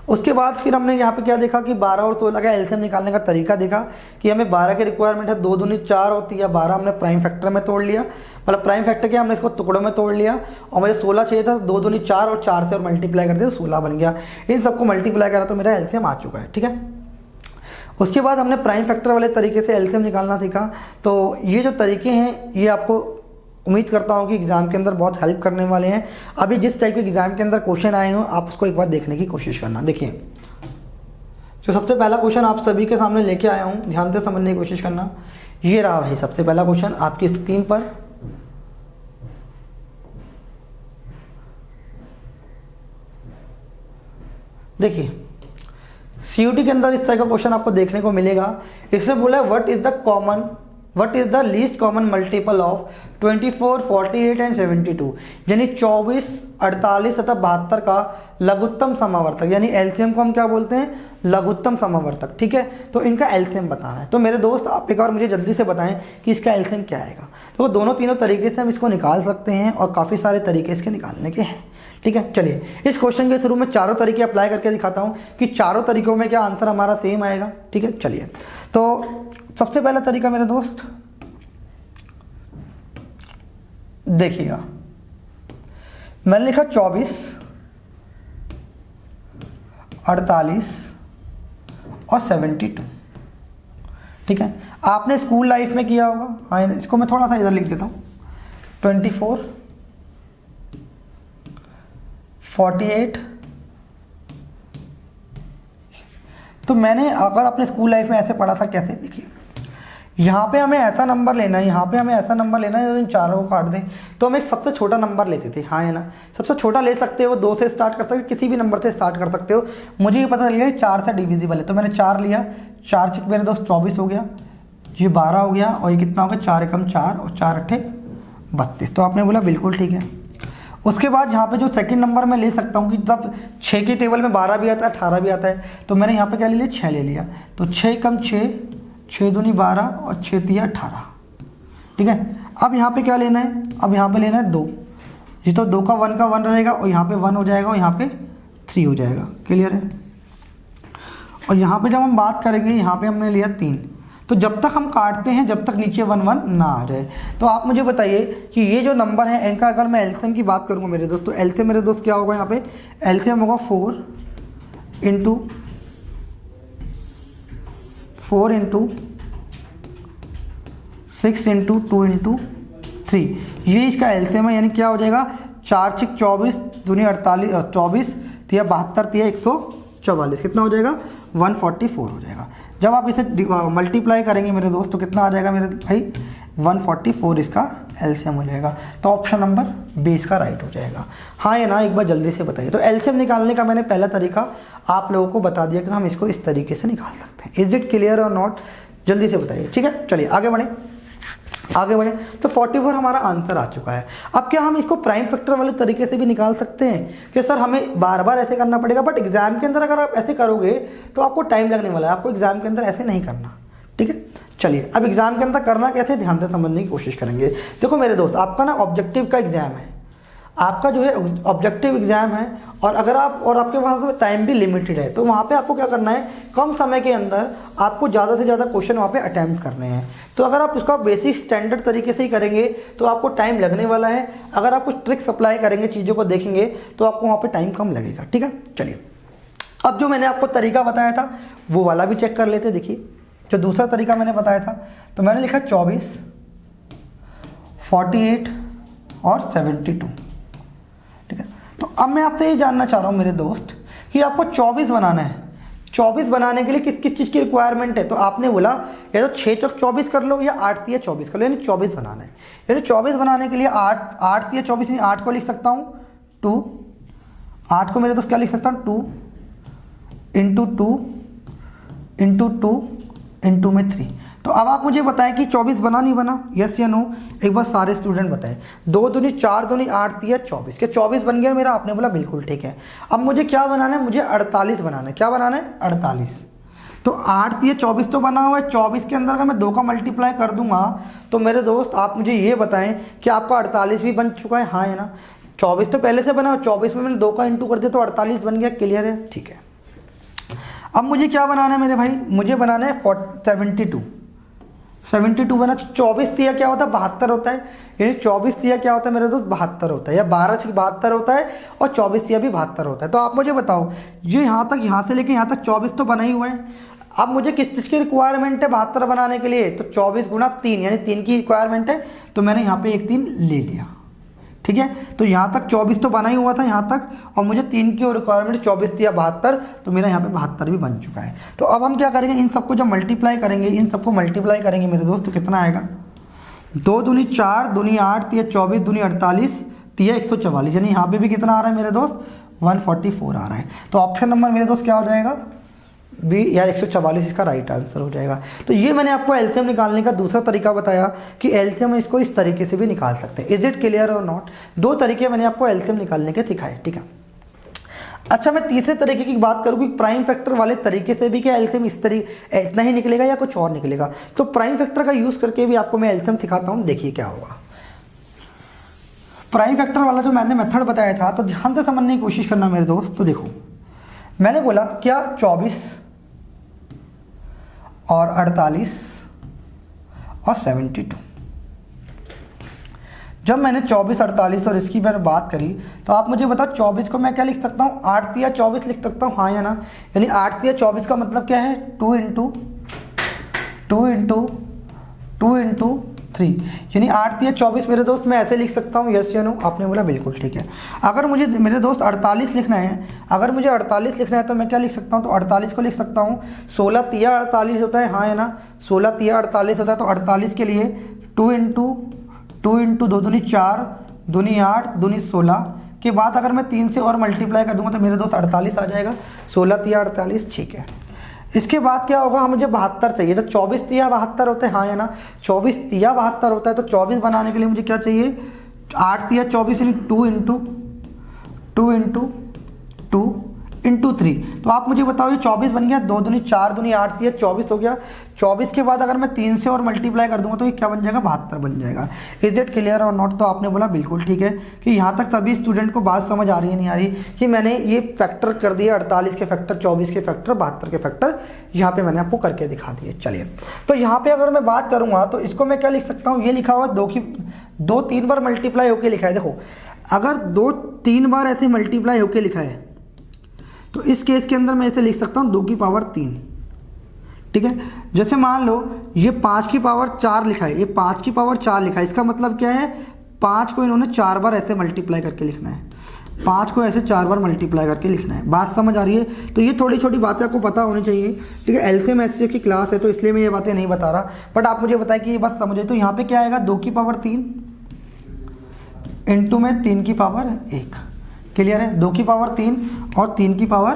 उसके बाद फिर हमने यहाँ पे क्या देखा कि 12 और 16 का एलसीएम निकालने का तरीका देखा कि हमें 12 की रिक्वायरमेंट है, 2 दूनी 4 होती है। 12 हमने प्राइम फैक्टर में तोड़ लिया, मतलब प्राइम फैक्टर क्या, हमने इसको टुकड़ों में तोड़ लिया। और मुझे 16 चाहिए था, 2 दूनी 4 और 4 से और मल्टीप्लाई कर दिया तो 16 बन गया। इन सबको मल्टीप्लाई करा तो मेरा एलसीएम आ चुका है। ठीक है। उसके बाद हमने प्राइम फैक्टर वाले तरीके से एलसीएम निकालना सीखा। तो ये जो तरीके हैं ये आपको उम्मीद करता हूँ कि एग्जाम के अंदर बहुत हेल्प करने वाले हैं। अभी जिस टाइप के एग्जाम के अंदर क्वेश्चन आए हों आप उसको एक बार देखने की कोशिश करना। देखिए जो सबसे पहला क्वेश्चन आप सभी के सामने लेके आया हूँ, ध्यान से समझने की कोशिश करना। ये रहा है सबसे पहला क्वेश्चन आपकी स्क्रीन पर। देखिए सीयूटी के अंदर इस तरह का क्वेश्चन आपको देखने को मिलेगा। इसमें बोला है what is the least common multiple of 24, 48 and 72, यानी 24, 48 तथा 72 का लघुत्तम समावर्तक, यानी एलसीएम को हम क्या बोलते हैं, लघुत्तम समावर्तक। ठीक है। तो इनका एलसीएम बताना है। तो मेरे दोस्त आप एक बार मुझे जल्दी से बताएं कि इसका एलसीएम क्या आएगा। तो दोनों तीनों तरीके से हम इसको निकाल सकते हैं और काफ़ी सारे तरीके इसके निकालने के हैं। ठीक है। चलिए इस क्वेश्चन के शुरू में चारों तरीके अप्लाई करके दिखाता हूँ कि चारों तरीकों में क्या आंसर हमारा सेम आएगा। ठीक है। चलिए तो सबसे पहला तरीका मेरे दोस्त देखिएगा, मैंने लिखा 24, 48 और 72। ठीक है। आपने स्कूल लाइफ में किया होगा। हाँ इसको मैं थोड़ा सा इधर लिख देता हूँ। 24, 48। तो मैंने अगर अपने स्कूल लाइफ में ऐसे पढ़ा था, कैसे, देखिए यहाँ पे हमें ऐसा नंबर लेना है, यहाँ पे हमें ऐसा नंबर लेना है जो इन चारों को काट दें। तो हम एक सबसे छोटा नंबर लेते थे। हाँ है ना, सबसे छोटा ले सकते हो, 2 से स्टार्ट कर सकते हो, किसी भी नंबर से स्टार्ट कर सकते हो। मुझे ये पता चल गया 4 से डिविजिबल है, तो मैंने 4 लिया। 4 चिक मेरे दोस्त 24 हो गया, ये 12 हो गया, और ये कितना हो गया, 4 एकम 4 और 4 अट्ठे 32। तो आपने बोला बिल्कुल ठीक है। उसके बाद यहाँ पे जो सेकंड नंबर मैं ले सकता हूँ कि जब 6 के टेबल में 12 भी आता है, 18 भी आता है, तो मैंने यहाँ पे क्या ले लिया, 6 ले लिया। तो 6 कम 6, 6 दूनी 12 और 6 तिया 18। ठीक है। अब यहाँ पे क्या लेना है, अब यहाँ पे लेना है 2। जी तो 2 का 1 का 1 रहेगा और यहाँ पे 1 हो जाएगा और यहाँ पे 3 हो जाएगा। क्लियर है। और यहाँ पे जब हम बात करेंगे, यहाँ पे हमने लिया 3। तो जब तक हम काटते हैं जब तक नीचे 1 1 ना आ जाए। तो आप मुझे बताइए कि ये जो नंबर है इनका अगर मैं एलसीएम की बात करूँगा मेरे दोस्त, तो एलसीएम मेरे दोस्त क्या होगा, यहाँ पे एलसीएम होगा 4 इंटू 6 इंटू 2 इंटू 3, ये इसका एलसीएम है। यानी क्या हो जाएगा, 4 6 24 दूनी 48, 24 तिया 72 तिया 144, कितना हो जाएगा, 144 हो जाएगा। जब आप इसे मल्टीप्लाई करेंगे मेरे दोस्त तो कितना आ जाएगा मेरे भाई, 144 इसका एलसीएम हो जाएगा। तो ऑप्शन नंबर 20 का राइट हो जाएगा। हाँ या ना, एक बार जल्दी से बताइए। तो एलसीएम निकालने का मैंने पहला तरीका आप लोगों को बता दिया कि हम इसको इस तरीके से निकाल सकते हैं। इज इट क्लियर और नॉट, जल्दी से बताइए। ठीक है। चलिए आगे बढ़े। तो 44 हमारा आंसर आ चुका है। अब क्या हम इसको प्राइम फैक्टर वाले तरीके से भी निकाल सकते हैं कि सर हमें बार बार ऐसे करना पड़ेगा, बट एग्जाम के अंदर अगर आप ऐसे करोगे तो आपको टाइम लगने वाला है, आपको एग्जाम के अंदर ऐसे नहीं करना। ठीक है। चलिए अब एग्जाम के अंदर करना कैसे, ध्यान से समझने की कोशिश करेंगे। देखो मेरे दोस्त, आपका ना ऑब्जेक्टिव का एग्जाम है, आपका जो है ऑब्जेक्टिव एग्जाम है, और अगर आप और आपके पास टाइम भी लिमिटेड है, तो वहाँ पे आपको क्या करना है, कम समय के अंदर आपको ज़्यादा से ज़्यादा क्वेश्चन वहाँ पे अटैम्प्ट करने हैं। तो अगर आप उसका बेसिक स्टैंडर्ड तरीके से ही करेंगे तो आपको टाइम लगने वाला है, अगर आप कुछ ट्रिक्स अप्लाई करेंगे, चीज़ों को देखेंगे, तो आपको वहाँ पे टाइम कम लगेगा। ठीक है, चलिए अब जो मैंने आपको तरीका बताया था वो वाला भी चेक कर लेते। देखिए जो दूसरा तरीका मैंने बताया था, तो मैंने लिखा 24, 48 और 72। ठीक है, तो अब मैं आपसे ये जानना चाह रहा हूँ मेरे दोस्त कि आपको 24 बनाना है। 24 बनाने के लिए किस किस चीज़ की रिक्वायरमेंट है, तो आपने बोला या तो 6 चौक 24 कर लो या 8 तिया 24 कर लो, यानी 24 बनाना है। यानी 24 बनाने के लिए 8 तिया 24, यानी 8 को लिख सकता हूँ 2, 8 को मेरे दोस्त क्या लिख सकता हूँ 2 इंटू 2 इंटू 2 इंटू में 3। तो अब आप मुझे बताएं कि 24 बना नहीं बना, यस या नो, एक बार सारे स्टूडेंट बताएं। 2 दूनी 4 दूनी 8 तिया 24, क्या 24 बन गया मेरा, आपने बोला बिल्कुल ठीक है। अब मुझे क्या बनाना है, मुझे 48 बनाना है। क्या बनाना है, 48। तो 8 तिया 24 तो बना हुआ है, 24 के अंदर अगर मैं 2 का मल्टीप्लाई कर दूंगा तो मेरे दोस्त आप मुझे ये बताएं कि आपका 48 भी बन चुका है, हाँ है ना। 24 तो पहले से बना, 24 में मैंने 2 का इंटू कर दिया तो 48 बन गया, क्लियर है, ठीक है। अब मुझे क्या बनाना है मेरे भाई, मुझे बनाना है 72 बना। 24 तिया क्या होता है, 72 होता है, यानी 24 तिया क्या होता है मेरे दोस्त, 72 होता है, या 12 से 72 होता है, और 24 तिया भी 72 होता है। तो आप मुझे बताओ, ये यहाँ तक, यहाँ से लेके यहाँ तक 24 तो बना ही हुआ है। अब मुझे किस चीज़ की रिक्वायरमेंट है 72 बनाने के लिए, तो 24 गुणा 3, यानी 3 की रिक्वायरमेंट है, तो मैंने यहाँ पे एक 3 ले लिया। ठीक है, तो यहाँ तक 24 तो बना ही हुआ था यहाँ तक, और मुझे 3 की रिक्वायरमेंट 24 थी या 72, तो मेरा यहाँ पे 72 भी बन चुका है। तो अब हम क्या करेंगे, इन सबको जब मल्टीप्लाई करेंगे, इन सबको मल्टीप्लाई करेंगे मेरे दोस्त, तो कितना आएगा, 2 दूनी 4 दूनी 8 तिया 24 दूनी 48 तिया 144, यानी यहाँ पे भी कितना आ रहा है मेरे दोस्त, 144 आ रहा है। तो ऑप्शन नंबर मेरे दोस्त क्या हो जाएगा, बी, या 144 इसका राइट आंसर हो जाएगा। तो ये मैंने आपको एलसीएम निकालने का दूसरा तरीका बताया कि एलसीएम इसको इस तरीके से भी निकाल सकते हैं। इज इट क्लियर और नॉट, 2 तरीके मैंने आपको एलसीएम निकालने के सिखाए। ठीक है, अच्छा मैं तीसरे तरीके की बात करूँ कि प्राइम फैक्टर वाले तरीके से भी क्या एलसीएम इस तरीके इतना ही निकलेगा या कुछ और निकलेगा। तो प्राइम फैक्टर का यूज़ करके भी आपको मैं एलसीएम सिखाता हूँ, देखिए क्या होगा। प्राइम फैक्टर वाला जो मैंने मेथड बताया था, तो ध्यान से समझने की कोशिश करना मेरे दोस्त। तो देखो मैंने बोला क्या 24 और 48 और 72, जब मैंने 24, 48 और इसकी मैंने बात करी, तो आप मुझे बताओ 24 को मैं क्या लिख सकता हूँ, 8 तिया 24 लिख सकता हूँ, हाँ या ना। यानी 8 तिया 24 का मतलब क्या है, 2 इंटू 3, यानी 8 तिया 24 मेरे दोस्त मैं ऐसे लिख सकता हूँ, यस या नो, आपने बोला बिल्कुल ठीक है। अगर मुझे मेरे दोस्त 48 लिखना है, अगर मुझे 48 लिखना है तो मैं क्या लिख सकता हूँ, तो 48 को लिख सकता हूँ 16 तिया 48 होता है, हाँ है ना, 16 तिया 48 होता है। तो 48 के लिए 2 इंटू 2 दूनी 4 दूनी 8 दूनी 16 के बाद अगर मैं 3 से और मल्टीप्लाई कर दूंगा तो मेरे दोस्त 48 आ जाएगा, 16 तिया 48, ठीक है। इसके बाद क्या होगा, मुझे 72 चाहिए, तो 24 तिया 72 होते हैं, हाँ है ना, 24 तिया 72 होता है। तो 24 बनाने के लिए मुझे क्या चाहिए, 8 तिया 24 यानी 2 इंटू 3। तो आप मुझे बताओ ये 24 बन गया, 2 दूनी 4 दूनी 8 तिया 24 हो गया। 24 के बाद अगर मैं 3 से और मल्टीप्लाई कर दूंगा तो ये क्या बन जाएगा, 72 बन जाएगा। इज इट क्लियर और नॉट, तो आपने बोला बिल्कुल ठीक है। कि यहाँ तक सभी स्टूडेंट को बात समझ आ रही है नहीं आ रही, कि मैंने ये फैक्टर कर दिया, 48 के फैक्टर, 24 के फैक्टर, 72 के फैक्टर, यहाँ पे मैंने आपको करके दिखा दिए। चलिए तो यहाँ पे अगर मैं बात करूँगा तो इसको मैं क्या लिख सकता हूँ, ये लिखा हुआ 2-3 बार मल्टीप्लाई होकर लिखा है। देखो अगर 2-3 बार ऐसे मल्टीप्लाई होकर लिखा है तो इस केस के अंदर मैं इसे लिख सकता हूँ 2 की पावर 3, ठीक है। जैसे मान लो ये 5 की पावर 4 लिखा है, ये 5 की पावर 4 लिखा है, इसका मतलब क्या है, 5 को इन्होंने 4 बार ऐसे मल्टीप्लाई करके लिखना है, 5 को ऐसे 4 बार मल्टीप्लाई करके लिखना है। बात समझ आ रही है। तो ये थोड़ी छोटी बातें आपको पता होनी चाहिए, ठीक है। एलसीएम एचसीएफ की क्लास है तो इसलिए मैं ये बातें नहीं बता रहा, बट आप मुझे बताएं कि ये बात समझे। तो यहाँ पे क्या आएगा, 2 की पावर 3 इंटू में 3 की पावर 1, क्लियर है। 2 की पावर 3 और 3 की पावर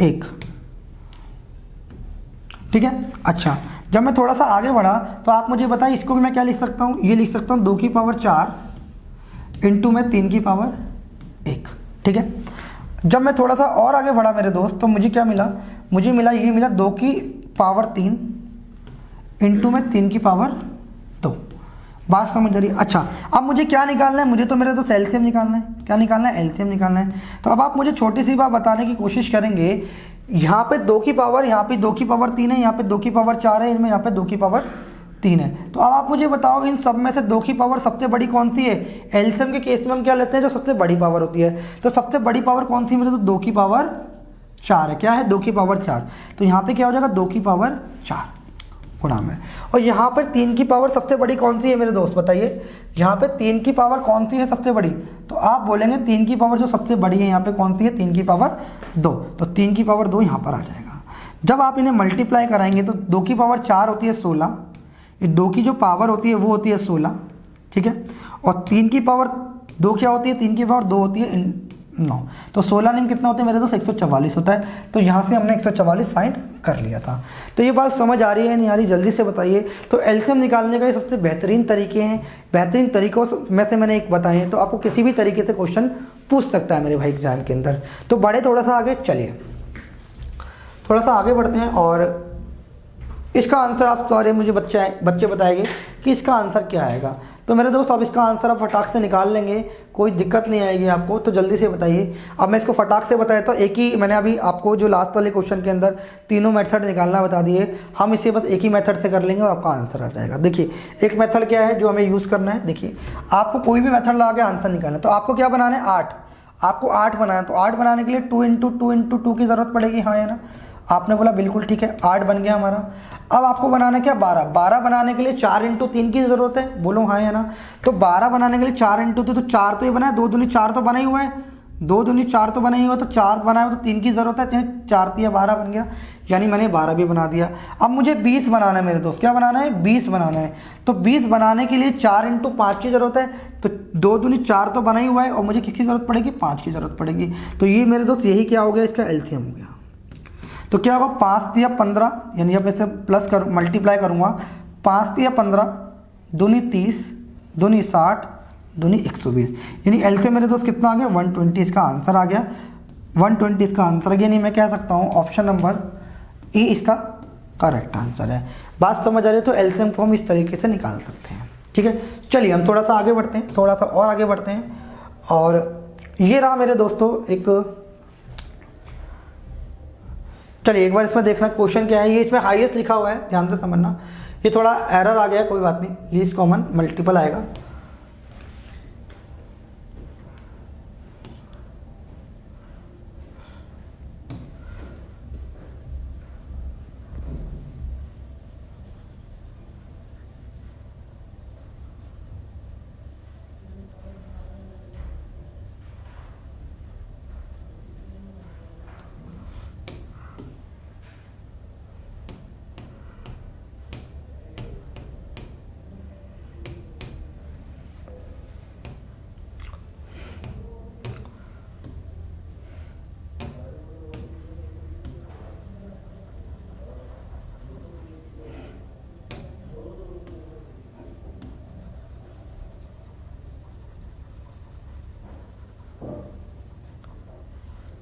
1, ठीक है। अच्छा जब मैं थोड़ा सा आगे बढ़ा तो आप मुझे बताइए इसको मैं क्या लिख सकता हूँ, ये लिख सकता हूँ 2 की पावर 4 इंटू में 3 की पावर 1, ठीक है। जब मैं थोड़ा सा और आगे बढ़ा मेरे दोस्त तो मुझे क्या मिला, मुझे मिला ये मिला 2 की पावर 3 इंटू में 3 की पावर 2। बात समझ आ रही है? अच्छा, अब मुझे क्या निकालना है? मुझे तो मेरे दोस्त एलसीएम निकालना है। क्या निकालना है? एलसीएम निकालना है। तो अब आप मुझे छोटी सी बात बताने की कोशिश करेंगे, यहाँ पे 2 की पावर, यहाँ पे 2 की पावर 3 है, यहाँ पे 2 की पावर 4 है, इनमें यहाँ पे 2 की पावर 3 है। तो अब आप मुझे बताओ इन सब में से 2 की पावर सबसे बड़ी कौन सी है? एलसीएम के केस में हम क्या लेते हैं? जो सबसे बड़ी पावर होती है। तो सबसे बड़ी पावर कौन सी मेरे? तो 2 की पावर 4 है। क्या है? 2 की पावर 4। तो यहाँ पे क्या हो जाएगा? 2 की पावर 4 गुणा में। और यहाँ पर 3 की पावर सबसे बड़ी कौन सी है मेरे दोस्त? बताइए, यहाँ पे 3 की पावर कौन सी है सबसे बड़ी? तो आप बोलेंगे 3 की पावर जो सबसे बड़ी है यहाँ पे कौन सी है? 3 की पावर 2। तो 3 की पावर 2 यहाँ पर आ जाएगा। जब आप इन्हें मल्टीप्लाई कराएंगे तो 2 की पावर 4 होती है 16, ये 2 की जो पावर होती है वो होती है 16, ठीक है। और 3 की पावर 2 क्या होती है? 3 की पावर 2 होती है 9। तो 16 निम कितना होता है मेरे दोस्त? 144 होता है। तो यहाँ से हमने 144 फाइंड कर लिया था। तो ये बात समझ आ रही है नहीं आ रही? जल्दी से बताइए। तो एलसीएम निकालने का ये सबसे बेहतरीन तरीके हैं। बेहतरीन तरीकों में से मैंने एक बताए हैं, तो आपको किसी भी तरीके से क्वेश्चन पूछ सकता है मेरे भाई एग्जाम के अंदर। तो बढ़े थोड़ा सा आगे, चलिए थोड़ा सा आगे बढ़ते हैं। और इसका आंसर आप सारे मुझे बच्चे बताएंगे कि इसका आंसर क्या आएगा। तो मेरे दोस्त अब इसका आंसर आप फटाक से निकाल लेंगे, कोई दिक्कत नहीं आएगी आपको। तो जल्दी से बताइए। अब मैं इसको फटाक से बताया तो एक ही मैंने अभी आपको जो लास्ट वाले क्वेश्चन के अंदर तीनों मेथड निकालना बता दिए, हम इसे बस एक ही मेथड से कर लेंगे और आपका आंसर आ जाएगा। देखिए एक मेथड क्या है जो हमें यूज़ करना है। देखिए आपको कोई भी मेथड लगा के आंसर निकालना है। तो आपको क्या बनाना है? 8। आपको 8 बनाना है। तो 8 बनाने के लिए 2 इंटू 2 इंटू 2 की ज़रूरत पड़ेगी, हाँ या ना? आपने बोला बिल्कुल ठीक है, 8 बन गया हमारा। अब आपको बनाना क्या? 12। 12 बनाने के लिए 4 इंटू 3 की ज़रूरत है, बोलो हाँ या ना? तो 12 बनाने के लिए 4 इंटू 2, तो 4 तो ये बना है, 2 दूनी 4 तो बना ही हुआ है, 2 दूनी 4 तो बना ही हुआ, तो 4 बना है तो 3 की ज़रूरत है, 4 3 12 बन गया, यानी मैंने 12 भी बना दिया। अब मुझे 20 बनाना है मेरे दोस्त। क्या बनाना है? 20 बनाना है। तो 20 बनाने के लिए 4 इंटू 5 की ज़रूरत है, तो 2 दूनी 4 तो बना ही हुआ है, और मुझे किसकी ज़रूरत पड़ेगी? 5 की ज़रूरत पड़ेगी। तो ये मेरे दोस्त यही क्या हो गया? इसका एलसीएम हो गया। तो क्या होगा? 5 या 15, यानी अब इसे प्लस कर मल्टीप्लाई करूँगा, 5 या 15, दूनी 30, दूनी 60, दूनी 120, यानी एलसीएम मेरे दोस्त कितना आ गया? 120 इसका आंसर आ गया। 120 इसका आंसर आ गया, यानी मैं कह सकता हूँ ऑप्शन नंबर ए इसका करेक्ट आंसर है। बात समझ आ रही है? तो एलसीएम को हम इस तरीके से निकाल सकते हैं, ठीक है। चलिए हम थोड़ा सा आगे बढ़ते हैं, थोड़ा सा और आगे बढ़ते हैं। और ये रहा मेरे दोस्तों एक, चलिए एक बार इसमें देखना क्वेश्चन क्या है। ये इसमें हाईएस्ट लिखा हुआ है, ध्यान से समझना। ये थोड़ा एरर आ गया है, कोई बात नहीं, लीस्ट कॉमन मल्टीपल आएगा।